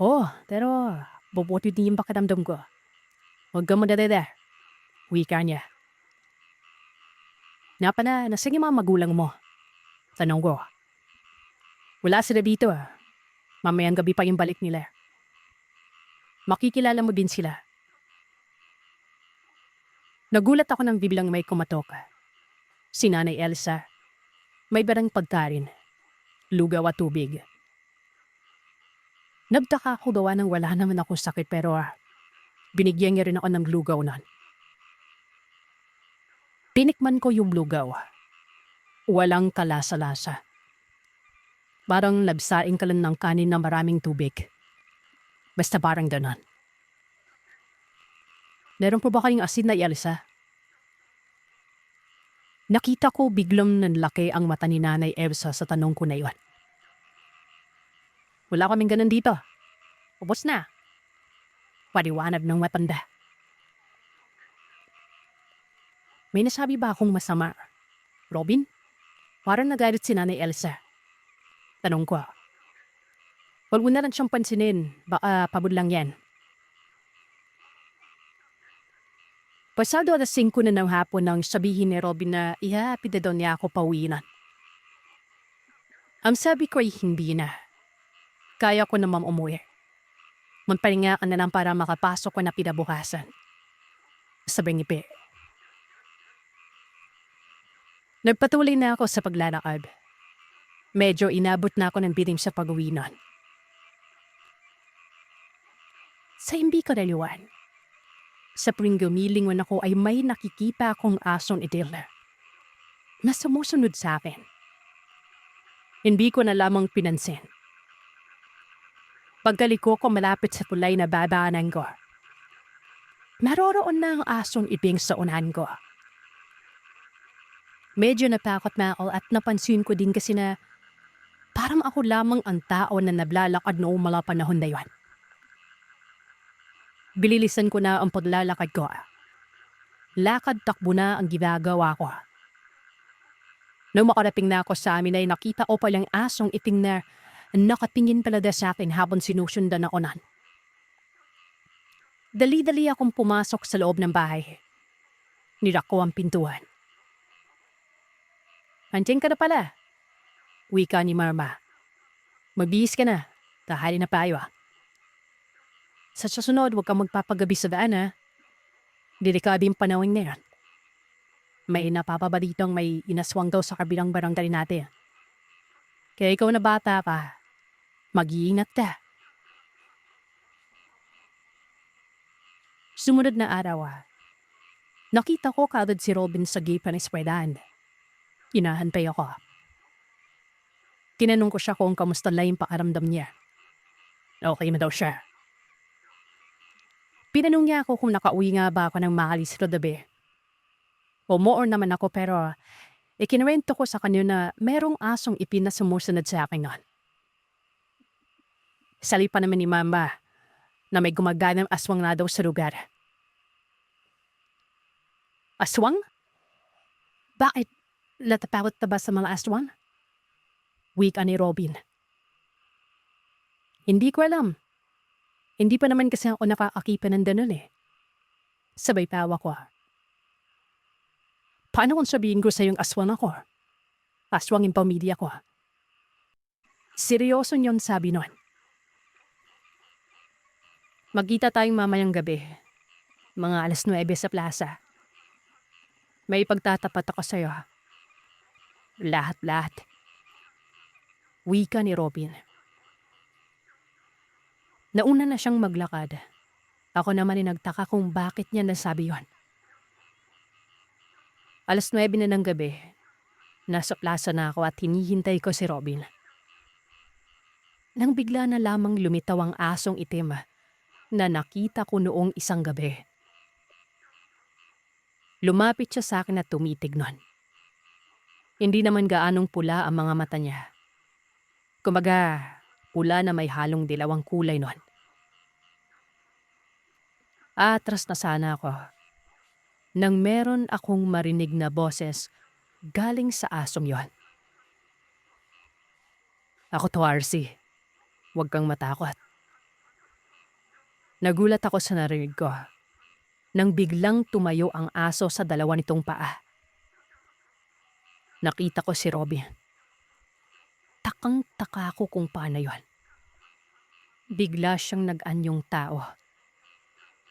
Oh, pero bubuti din yung pakiramdam ko. Huwag ka mo dadada. Wika niya. Napa na, nasaan yung mga magulang mo? Tanong ko. Wala sila dito. Mamayang gabi pa yung balik nila. Makikilala mo din sila. Nagulat ako nang biglang may kumatok. Si Nanay Elsa. May barang pagkarin. Lugaw at tubig. Nagtaka ako gawa nang wala naman akong sakit pero binigyan niya rin ako ng lugaw nun. Pinikman ko yung lugaw. Walang kalasa-lasa. Parang labsaing ka lang ng kanin na maraming tubig. Basta parang ganon. Meron po ba kayong asin na Elsa? Nakita ko biglang nanlaki ang mata ni Nanay Elsa sa tanong ko na iyon. Wala kaming ganon dito. Ubos na. Paliwanag ng matanda. May nasabi ba akong masama? Robin? Parang nagalit si Nanay Elsa. Tanong ko. Huwag mo na lang siyang pansinin. Baka pagod lang yan. Pasado 5:00 na ng hapon nang sabihin ni Robin na ihahapid na daw niya ako pauwinan. Ang sabi ko ay hindi na. Kaya ko naman umuwi. Magpahinga ka na lang para makapasok ko na pinabukasan. Sabi ni Pe. Nagpatuloy na ako sa paglalakad. Medyo inabot na ako ng bitim sa pag-uwi nun. Sa hindi ko naliwan, sa tuwing gumilingon ako ay may nakikita akong asong itil na sumusunod sa akin. Hindi ko na lamang pinansin. Pagkaliko ko malapit sa tulay na babaanan ko, naroroon na ang asong ibing sa unahan ko. Medyo natakot na ako at napansin ko din kasi na parang ako lamang ang tao na naglalakad noong mga panahon na yun. Bililisan ko na ang paglalakad ko. Lakad-takbo na ang ginagawa ko. Nung makarating na ako sa amin ay nakita ko palang asong iting na nakatingin pala sa akin habang sinusundan ako nan. Dali-dali akong pumasok sa loob ng bahay. Nirak ko ang pintuan. Andiyan ka na pala. Wika ni Mama. Magbihis ka na. Tahali na tayo. Sa susunod, huwag kang magpapagabi sa daan ha. Delikado yung panahon na yan. May napapabalitang may inaswang daw sa kabilang barangay natin. Kaya ikaw na bata pa, mag-iingat ka. Sumunod na araw nakita ko kaagad si Robin sa gate ng eskwelahan. Hinahantay ako. Tinanong ko siya kung kamusta lang yung pakaramdam niya. Okay na daw siya. Pinanong niya ako kung nakauwi nga ba ako ng maalis sa gabi. Umuor naman ako pero ikinwento ko sa kanya na merong asong ipin na sumusunod sa akin nun. Sali pa naman ni Mama na may gumaganang aswang na daw sa lugar. Aswang? Bakit? Latapawat na ba sa mga aswang? Wika ni Robin. Hindi ko alam. Hindi pa naman kasi ako nakakakipa ng ganun eh. Sabay tawa ko. Paano kung sabihin ko sa yung aswang ako? Aswang yung pamilya ko. Seryoso niyon sabi nun. Magkita tayong mamayang gabi. Mga 9:00 sa plaza. May pagtatapat ako sa'yo. Lahat-lahat. Wika ni Robin. Nauna na siyang maglakad. Ako naman ay nagtaka kung bakit niya nasabi yon. 9:00 na ng gabi. Nasa plaza na ako at hinihintay ko si Robin. Nang bigla na lamang lumitaw ang asong itim na nakita ko noong isang gabi. Lumapit siya sa akin at tumitig nun. Hindi naman gaanong pula ang mga mata niya. Kumbaga, pula na may halong dilawang kulay nun. Atras na sana ako nang meron akong marinig na boses galing sa asong yon. Ako to, RC. Huwag kang matakot. Nagulat ako sa narinig ko nang biglang tumayo ang aso sa dalawa nitong paa. Nakita ko si Robin. Takang-taka ko kung paano yon. Bigla siyang nag-anyong tao.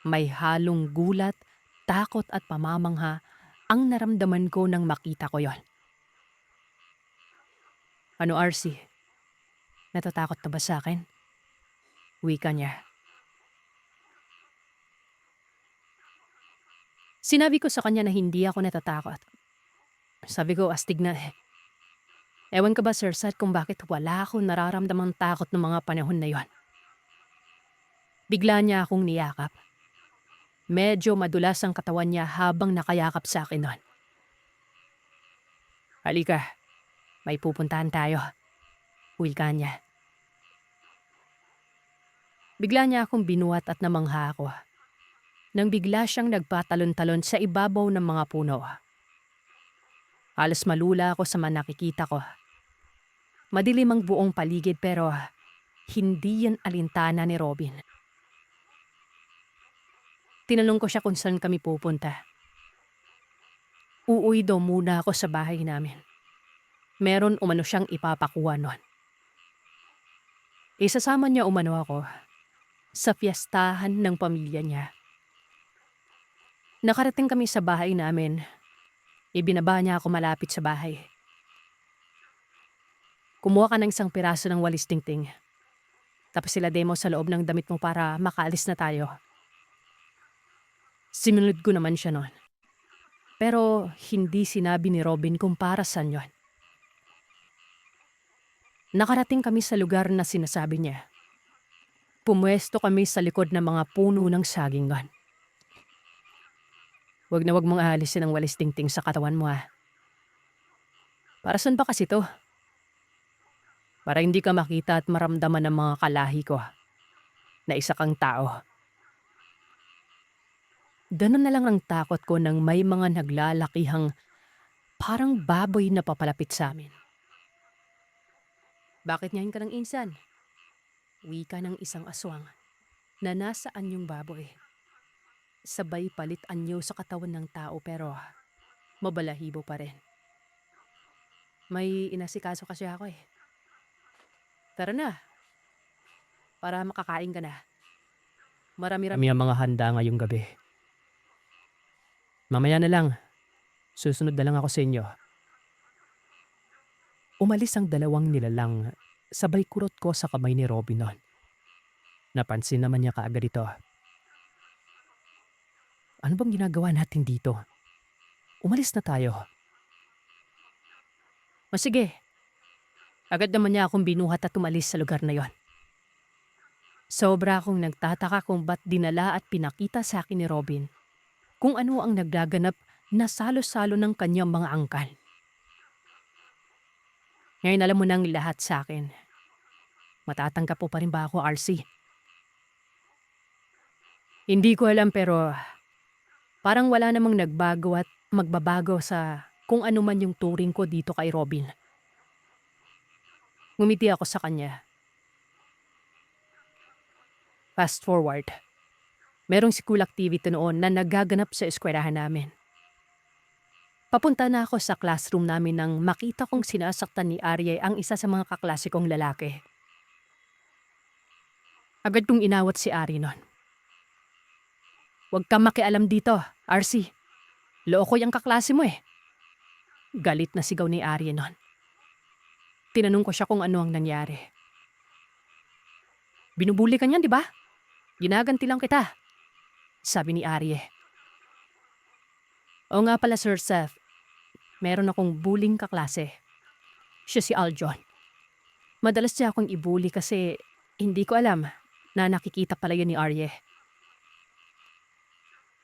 May halong gulat, takot at pamamangha ang naramdaman ko nang makita ko yon. Ano, RC? Natatakot na ba sa akin? Wika niya. Sinabi ko sa kanya na hindi ako natatakot. Sabi ko, astig na eh. Ewan ka ba, Sir Sat, kung bakit wala akong nararamdamang takot ng mga panahon na yon. Bigla niya akong niyakap. Medyo madulas ang katawan niya habang nakayakap sa akin nun. Halika, may pupuntahan tayo. Wika niya. Bigla niya akong binuhat at namangha ako. Nang bigla siyang nagpatalon-talon sa ibabaw ng mga puno. Halos malula ako sa mga nakikita ko. Madilim ang buong paligid pero hindi yan alintana ni Robin. Tinanong ko siya kung saan kami pupunta. Uuwi daw muna ako sa bahay namin. Meron umano siyang ipapakuha nun. Isasama niya umano ako sa piyestahan ng pamilya niya. Nakarating kami sa bahay namin. Ibinaba niya ako malapit sa bahay. Kumuha ka ng isang piraso ng walis tingting. Tapos sila demo sa loob ng damit mo para makaalis na tayo. Sinunod ko naman siya noon. Pero hindi sinabi ni Robin kung para saan yun. Nakarating kami sa lugar na sinasabi niya. Pumwesto kami sa likod ng mga puno ng sagingan. Wag na wag mong aalisin ang walis tingting sa katawan mo ha. Para saan ba kasi to? Para hindi ka makita at maramdaman ng mga kalahi ko na isa kang tao. Ganun na lang ang takot ko nang may mga naglalakihang parang baboy na papalapit sa amin. Bakit ngayon ka ng insan? Wika ng isang aswang na nasa anyong baboy. Sabay palit anyo sa katawan ng tao pero mabalahibo pa rin. May inasikaso kasi ako eh. Tara na. Para makakain ka na. Marami-rami ang mga handa ngayong gabi. Mamaya na lang. Susunod na lang ako sa inyo. Umalis ang dalawang nilalang. Sabay kurot ko sa kamay ni Robin noon. Napansin naman niya kaagad ito. Ano bang ginagawa natin dito? Umalis na tayo. O sige. Agad naman niya akong binuhat at umalis sa lugar na yon. Sobra akong nagtataka kung ba't dinala at pinakita sa akin ni Robin kung ano ang nagdaganap na salo-salo ng kanyang mga angkan. Ngayon alam mo nang lahat sa akin. Matatanggap po pa rin ba ako, RC? Hindi ko alam pero parang wala namang nagbago at magbabago sa kung ano man yung turing ko dito kay Robin. Ngumiti ako sa kanya. Fast forward. Merong school activity noon na nagaganap sa eskwelahan namin. Papunta na ako sa classroom namin nang makita kong sinasaktan ni Arye ang isa sa mga kaklase kong lalaki. Agad kong inawat si Arye noon. Huwag kang makialam dito, RC. Lookoy ang kaklase mo eh. Galit na sigaw ni Arye noon. Tinanong ko siya kung ano ang nangyari. Binubuli ka niyan, di ba? Ginaganti lang kita, sabi ni Arye. O nga pala Sir Seth, meron akong bullying kaklase. Siya si Aljon. Madalas siya akong ibuli kasi hindi ko alam na nakikita pala yun ni Arye.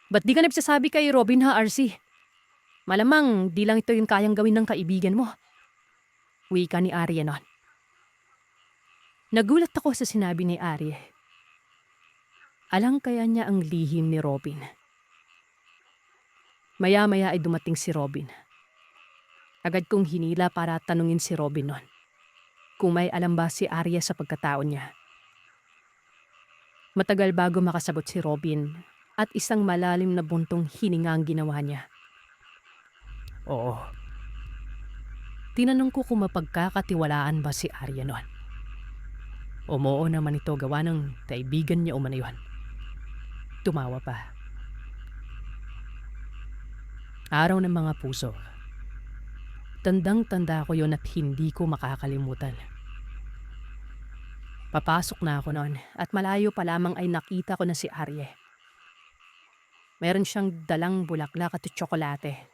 Ba't di ka nagsasabi kay Robin ha, RC? Malamang di lang ito yung kayang gawin ng kaibigan mo. Wika ni Arye noon. Nagulat ako sa sinabi ni Arye. Alang kaya niya ang lihim ni Robin. Maya-maya ay dumating si Robin. Agad kong hinila para tanungin si Robin noon kung may alam ba si Arye sa pagkatao niya. Matagal bago makasagot si Robin at isang malalim na buntong hininga ang ginawa niya. Oo. Tinanong ko kung mapagkakatiwalaan ba si Arye noon. Oo naman ito gawa ng kaibigan niya umano yun. Tumawa pa. Araw ng mga puso. Tandang-tanda ko yon at hindi ko makakalimutan. Papasok na ako noon at malayo pa lamang ay nakita ko na si Arye. Meron siyang dalang bulaklak at tsokolate.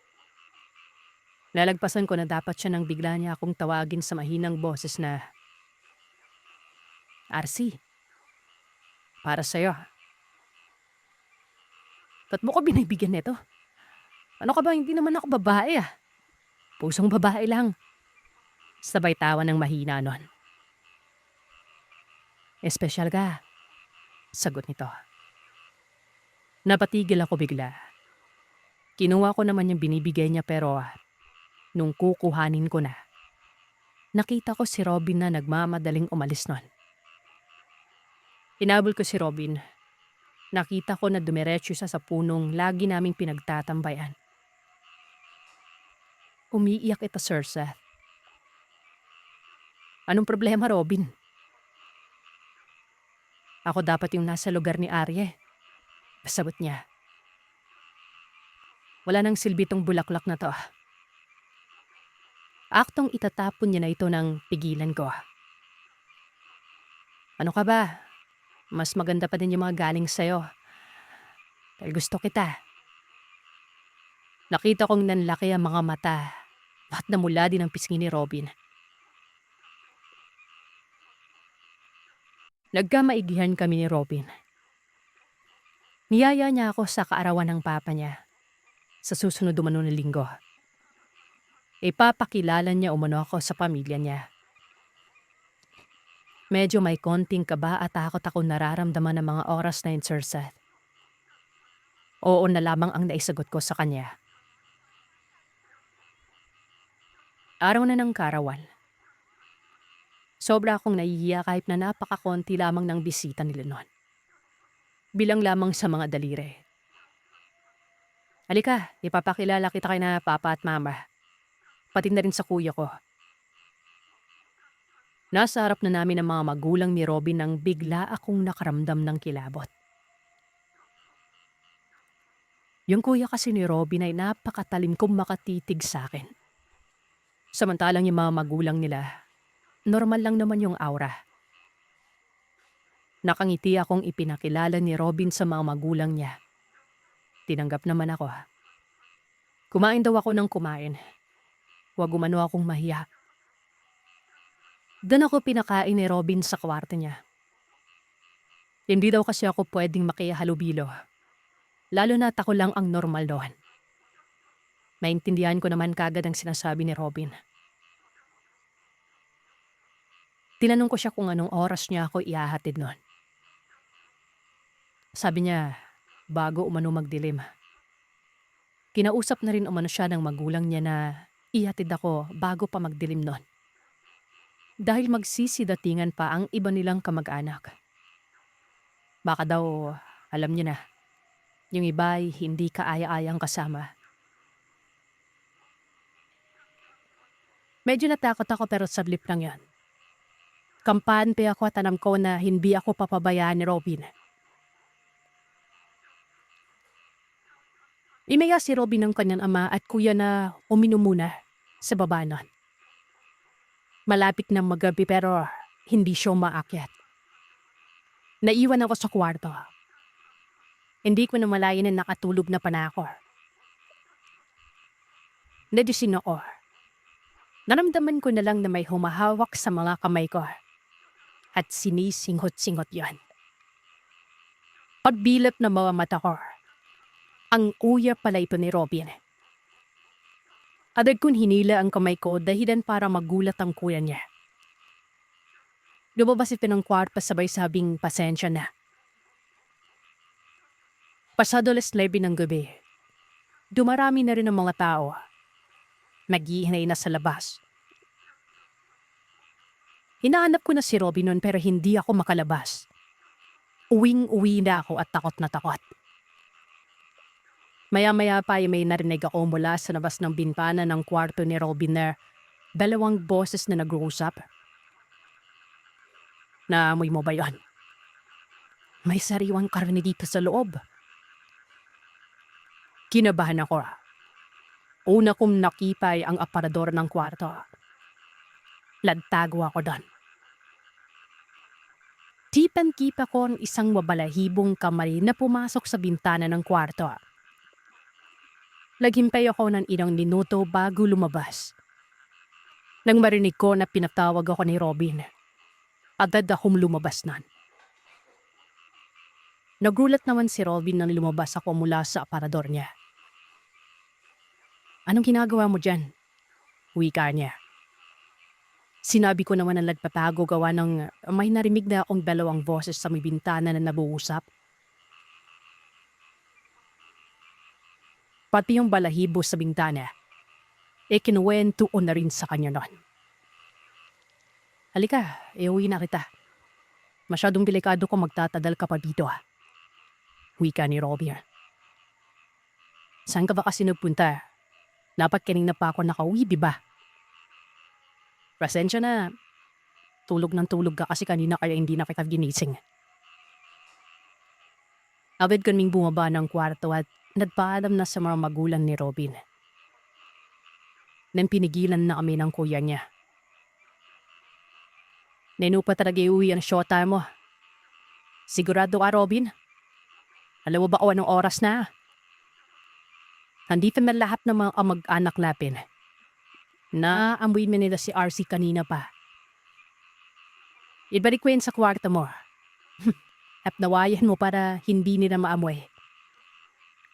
Lalagpasan ko na dapat siya nang bigla niya akong tawagin sa mahinang boses na, RC, para sa'yo. Ba't mo ko binibigyan nito? Ano ka ba, hindi naman ako babae ah. Pusong babae lang. Sabay tawa ng mahina nun. Espesyal ka, sagot nito. Napatigil ako bigla. Kinuha ko naman yung binibigay niya pero nung kukuhanin ko na, nakita ko si Robin na nagmamadaling umalis nun. Hinabol ko si Robin. Nakita ko na dumiretso siya sa punong lagi naming pinagtatambayan. Umiiyak ito, Sir Seth. Anong problema, Robin? Ako dapat yung nasa lugar ni Arye. Sagot niya. Wala nang silbi tong bulaklak na to. Aktong itatapon niya na ito nang pigilan ko. Ano ka ba? Mas maganda pa din yung mga galing sa'yo. Dahil gusto kita. Nakita kong nanlaki ang mga mata at namula din ang pisngi ni Robin. Nagkamaigihan kami ni Robin. Niyaya niya ako sa kaarawan ng papa niya sa susunod umano na linggo. Ipapakilala niya umano ako sa pamilya niya. Medyo may konting kaba at takot ako nararamdaman ng mga oras na yun, Sir Seth. Oo na lamang ang naisagot ko sa kanya. Araw na ng kaarawan. Sobra akong nahihiya kahit na napakakonti lamang ng bisita nila noon. Bilang lamang sa mga daliri. Halika, ipapakilala kita kay na papa at mama. Pati na rin sa kuya ko. Nasa harap na namin ang mga magulang ni Robin nang bigla akong nakaramdam ng kilabot. Yung kuya kasi ni Robin ay napakatalim kong makatitig sa akin. Samantalang yung mga magulang nila, normal lang naman yung aura. Nakangiti akong ipinakilala ni Robin sa mga magulang niya. Tinanggap naman ako. Kumain daw ako ng kumain. Huwag umano akong mahiya. Doon ako pinakain ni Robin sa kwarto niya. Hindi daw kasi ako pwedeng makihalubilo. Lalo na't ako lang ang normal doon. Maintindihan ko naman kagad ang sinasabi ni Robin. Tinanong ko siya kung anong oras niya ako ihahatid noon. Sabi niya, bago umano magdilim. Kinausap na rin umano siya ng magulang niya na ihatid ako bago pa magdilim noon. Dahil magsisidatingan pa ang iba nilang kamag-anak. Baka daw, alam niyo na, yung iba ay hindi kaaya-ayang kasama. Medyo natakot ako pero sablip lang yan. Kampante ako at alam ko na hindi ako papabayaan ni Robin. Imaya si Robin ng kanyang ama at kuya na uminom muna sa baba nun. Malapit na magabi pero hindi siya umaakyat. Naiwan ako sa kwarto. Hindi ko namalayan na nakatulog na pa na ako. Nadising ako. Naramdaman ko na lang na may humahawak sa mga kamay ko. At sinisinghot-singhot yon. Pagbilap na mga mata ko, ang kuya pala ito ni Robin. Agad kong hinila ang kamay ko dahilan para magulat ang kuya niya. Lumabas ito ng kwarto sabay sabing pasensya na. Pasado 9 ng gabi, dumarami na rin ang mga tao. Naghihinay na sa labas. Hinahanap ko na si Robin noon pero hindi ako makalabas. Uwing-uwi na ako at takot na takot. Maya-maya pa ay may narinig ako mula sa labas ng bintana ng kwarto ni Robin na 2 boses na nag-uusap. Naamoy mo ba yon? May sariwang karne dito sa loob. Kinabahan ako. Una kong nakipay ang aparador ng kwarto. Lagtago ako doon. Tipan-kipa ko ang isang mabalahibong kamay na pumasok sa bintana ng kwarto. Naghimpay ako ng ilang minuto bago lumabas. Nang marinig ko na pinatawag ako ni Robin, agad akong lumabas nun. Nagulat naman si Robin nang lumabas ako mula sa aparador niya. Anong ginagawa mo dyan? Wika niya. Sinabi ko naman na nagpatago gawa ng may narinig na akong 2 boses sa may bintana na nabuusap. Pati yung balahibo sa bintana, kinuwento ko na rin sa kanya noon. Halika, iuwi na kita. Masyadong delikado kung magtatadal ka pa dito. Wika ni Robin. Saan ka ba kasi nagpunta? Dapat kanina pa ako nakauwi, di ba? Pasensya na. Tulog ng tulog ka kasi kanina kaya hindi na kita ginising. Agad kaming bumaba ng kwarto at nagpaalam na sa mga magulang ni Robin. Nang pinigilan na kami ng kuya niya. Nenu pa talaga iuwi ang shota mo. Sigurado ka, Robin? Alam mo ba kung anong oras na? Nandito na lahat ng mga kamag-anak natin. Naamoy mo nila si RC kanina pa. Ibalik ko yun sa kwarto mo. At nawayan mo para hindi nila maamoy.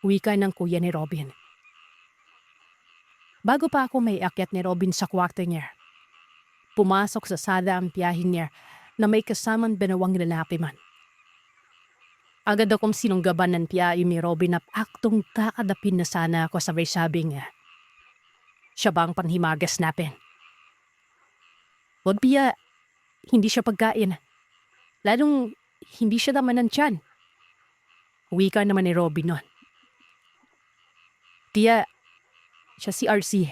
Wika ng kuya ni Robin. Bago pa ako may akyat ni Robin sa kwarto niya, pumasok sa sala ang tiyahin niya na may kasamang benawang lalaki man. Agad akong sinunggaban ng tiyahin ni Robin at aktong kakadapin na sana ako sabay-sabi niya. Siya ba ang panhimagas natin? Wag piya, hindi siya pagkain. Lalong hindi siya naman ng tiyan. Wika naman ni Robin nun. Tiya, siya si RC.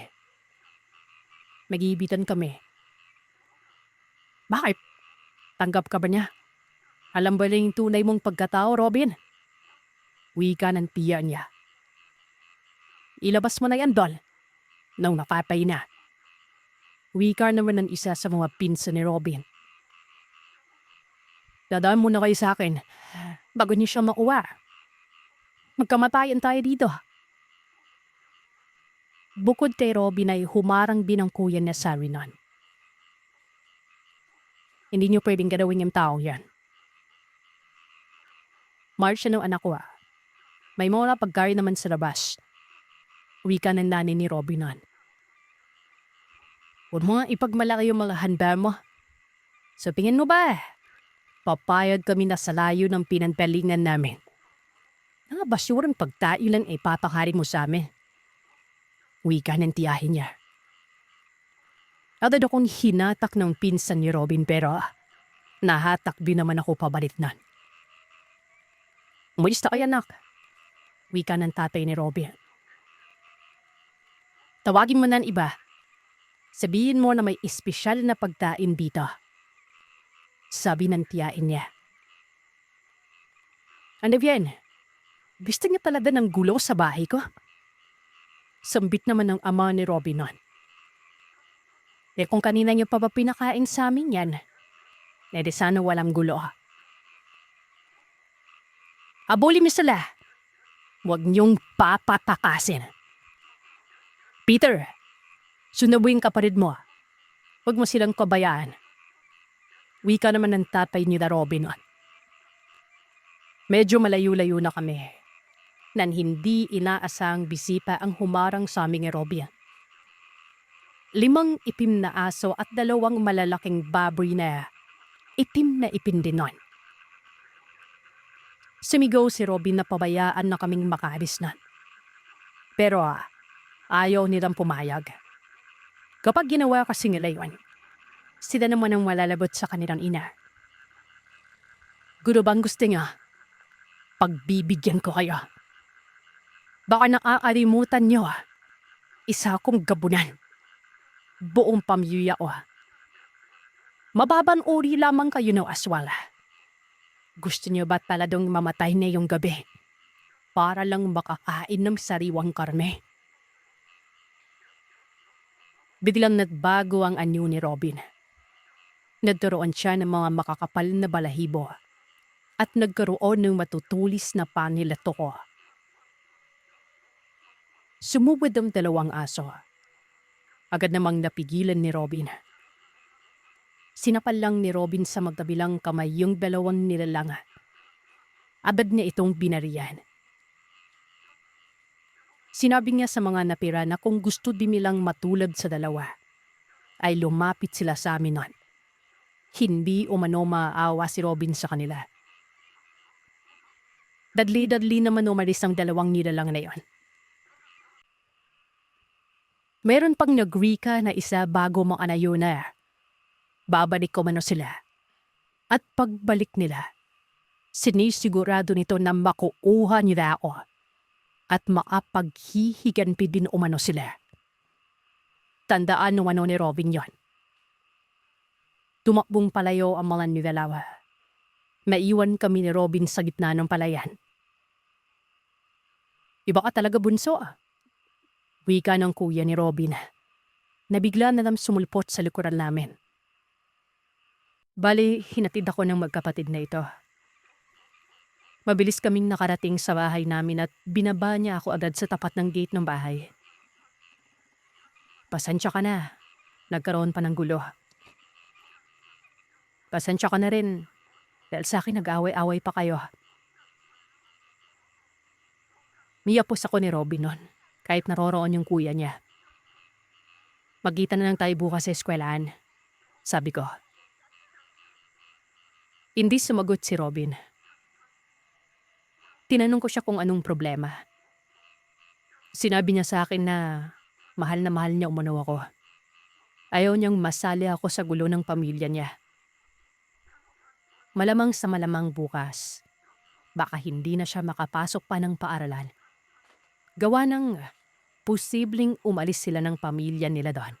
Mag-iibitan kami. Bakit? Tanggap ka ba niya? Alam ba yung tunay mong pagkatao, Robin? Wika ng tiya niya. Ilabas mo na yan, Dol. Nang napapay na. Wika naman ng isa sa mga pinsan ni Robin. Dadaan muna kayo sa akin bago niyo siya makuha. Magkamatayan tayo dito. Bukod kay Robin ay humarang din ang kuya niya sa Rinon. Hindi niyo pwedeng gawin yung tao yan. March ng anak ko. May mga pagkain naman sa labas. Wika ng nanay ni Robinon. Huwag mo nga ipagmalaki yung mga handa mo. So tingin mo ba? Papayag kami na sa layo ng pinanpalingan namin. Nga basurang pagtailan ay papakarin mo sa amin. Wika ng tiyahin niya. Agad akong hinatak ng pinsan ni Robin pero nahatak din naman ako pabalit nun. Umalis na kayo, anak. Wika ng tatay ni Robin. Tawagin mo na ang iba. Sabihin mo na may espesyal na pagkain dito. Sabi ng tiyain niya. Ano yan? Gusto niya talaga ng gulo sa bahay ko? Sambit naman ng ama ni Robin nun. Kung kanina niyo pa ba pinakain sa amin yan, di sana walang gulo. Abuli mo sila. Huwag niyong papatakasin. Peter, sunabuin kapatid mo. Huwag mo silang kabayaan. Wika naman ng tatay ni Robin. Medyo malayo-layo na kami. Nan hindi inaasang bisita ang humarang sa aming Robin. 5 itim na aso at 2 malalaking baboy na itim din nun. Sumigaw si Robin na pabayaan na kaming makaalis nun. Pero ayaw nilang pumayag. Kapag ginawa kasi nila yun, sila naman ang malalabot sa kanilang ina. Gusto bang gusto niya? Pagbibigyan ko kayo. Baka nakakalimutan niyo, isa akong gabunan. Buong pamilya ko. Mababan uri lamang kayo ng aswala. Gusto niyo ba talagang mamatay na yung gabi para lang makakain ng sariwang karne? Biglang nagbago ang anyo ni Robin. Nagkaroon siya ng mga makakapal na balahibo at nagkaroon ng matutulis na panilato ko. Sumubod ang 2 aso. Agad namang napigilan ni Robin. Sinapal lang ni Robin sa magkabilang kamay yung 2 nilalang. Agad niya itong binariyan. Sinabi niya sa mga napira na kung gusto din nilang matulad sa 2, ay lumapit sila sa amin nun. Hindi umano maawa si Robin sa kanila. Dadli-dadli naman umalis ang 2 nilalang na yon. Meron pang nagrika na isa bago makanayo na. babalik ko man sila. At pagbalik nila, sinisigurado nito na makuuha nila ako at maapaghihiganpi din umano sila. Tandaan umano ni Robin yon. Tumakbong palayo ang mga nilalawa. Maiwan kami ni Robin sa gitna ng palayan. Iba ka talaga, bunso. Wika ng kuya ni Robin, na bigla na lang sumulpot sa likuran namin. Bali, hinatid ako ng magkapatid na ito. Mabilis kaming nakarating sa bahay namin at binaba niya ako agad sa tapat ng gate ng bahay. Pasensya ka na. Nagkaroon pa ng gulo. Pasensya ka na rin. Dahil sa akin nag-away-away pa kayo. Miyapos ako ni Robin nun, kahit naroroon yung kuya niya. Magkita na lang tayo bukas sa eskwelahan, sabi ko. Hindi sumagot si Robin. Tinanong ko siya kung anong problema. Sinabi niya sa akin na mahal na mahal niya umano ako. Ayaw niyang masali ako sa gulo ng pamilya niya. Malamang sa malamang bukas, baka hindi na siya makapasok pa ng paaralan. Gawa ng posibleng umalis sila ng pamilya nila doon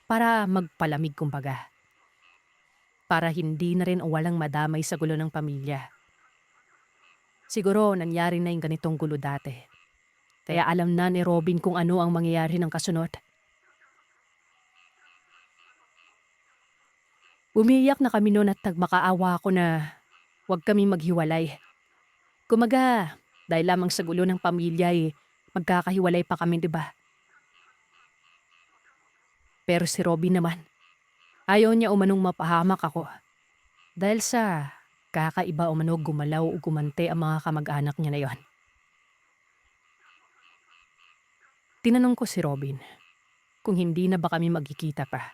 para magpalamig kumbaga. Para hindi na rin o walang madamay sa gulo ng pamilya. Siguro nangyari na yung ganitong gulo dati. Kaya alam na ni Robin kung ano ang mangyayari ng kasunod. Umiiyak na kami noon at nagmakaawa ako na huwag kami maghiwalay. Kumaga, dahil lamang sa gulo ng pamilya magkakahiwalay pa kami, di ba? Pero si Robin naman, ayaw niya umanong mapahamak ako. Dahil sa kakaiba umano gumalaw o gumante ang mga kamag-anak niya na yon. Tinanong ko si Robin kung hindi na ba kami magkikita pa.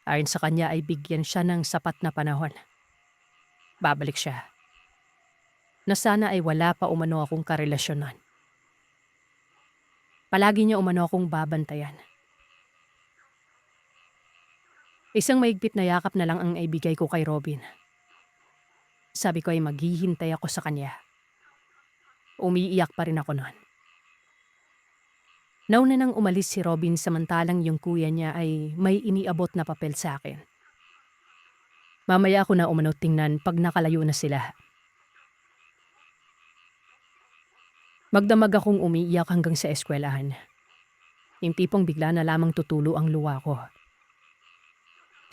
Ayon sa kanya ay bigyan siya ng sapat na panahon. Babalik siya. Na sana ay wala pa umano akong karelasyonan. Palagi niya umano akong babantayan. Isang maigpit na yakap na lang ang ibigay ko kay Robin. Sabi ko ay maghihintay ako sa kanya. Umiiyak pa rin ako noon. Nauna nang umalis si Robin samantalang yung kuya niya ay may iniabot na papel sa akin. Mamaya ako na umano tingnan pag nakalayo na sila. Magdamag akong umiiyak hanggang sa eskwelahan. Yung tipong bigla na lamang tutulo ang luha ko.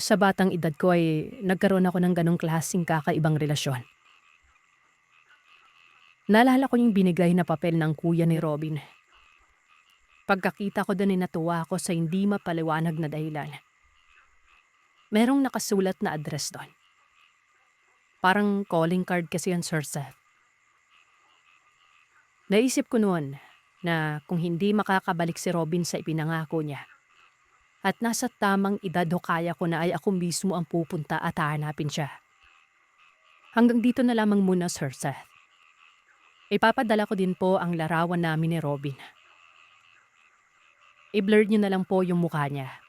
Sa batang edad ko ay nagkaroon ako ng ganong klaseng kakaibang relasyon. Naalala ko yung binigay na papel ng kuya ni Robin. Pagkakita ko doon ay natuwa ako sa hindi mapaliwanag na dahilan. Merong nakasulat na address doon. Parang calling card kasi yan, Sir Seth. Naisip ko noon na kung hindi makakabalik si Robin sa ipinangako niya at nasa tamang edad o kaya ko na ay ako mismo ang pupunta at hahanapin siya. Hanggang dito na lamang muna, Sir Seth. Ipapadala ko din po ang larawan namin ni Robin. I-blur niyo na lang po yung mukha niya.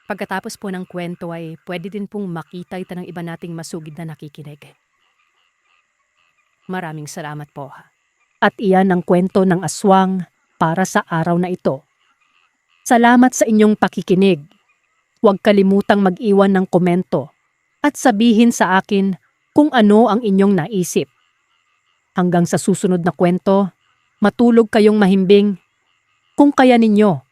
Pagkatapos po ng kwento ay pwede din pong makita ito ng iba nating masugid na nakikinig. Maraming salamat po. At iyan ang kwento ng aswang para sa araw na ito. Salamat sa inyong pakikinig. Huwag kalimutang mag-iwan ng komento at sabihin sa akin kung ano ang inyong naisip. Hanggang sa susunod na kwento, matulog kayong mahimbing. Kung kaya ninyo,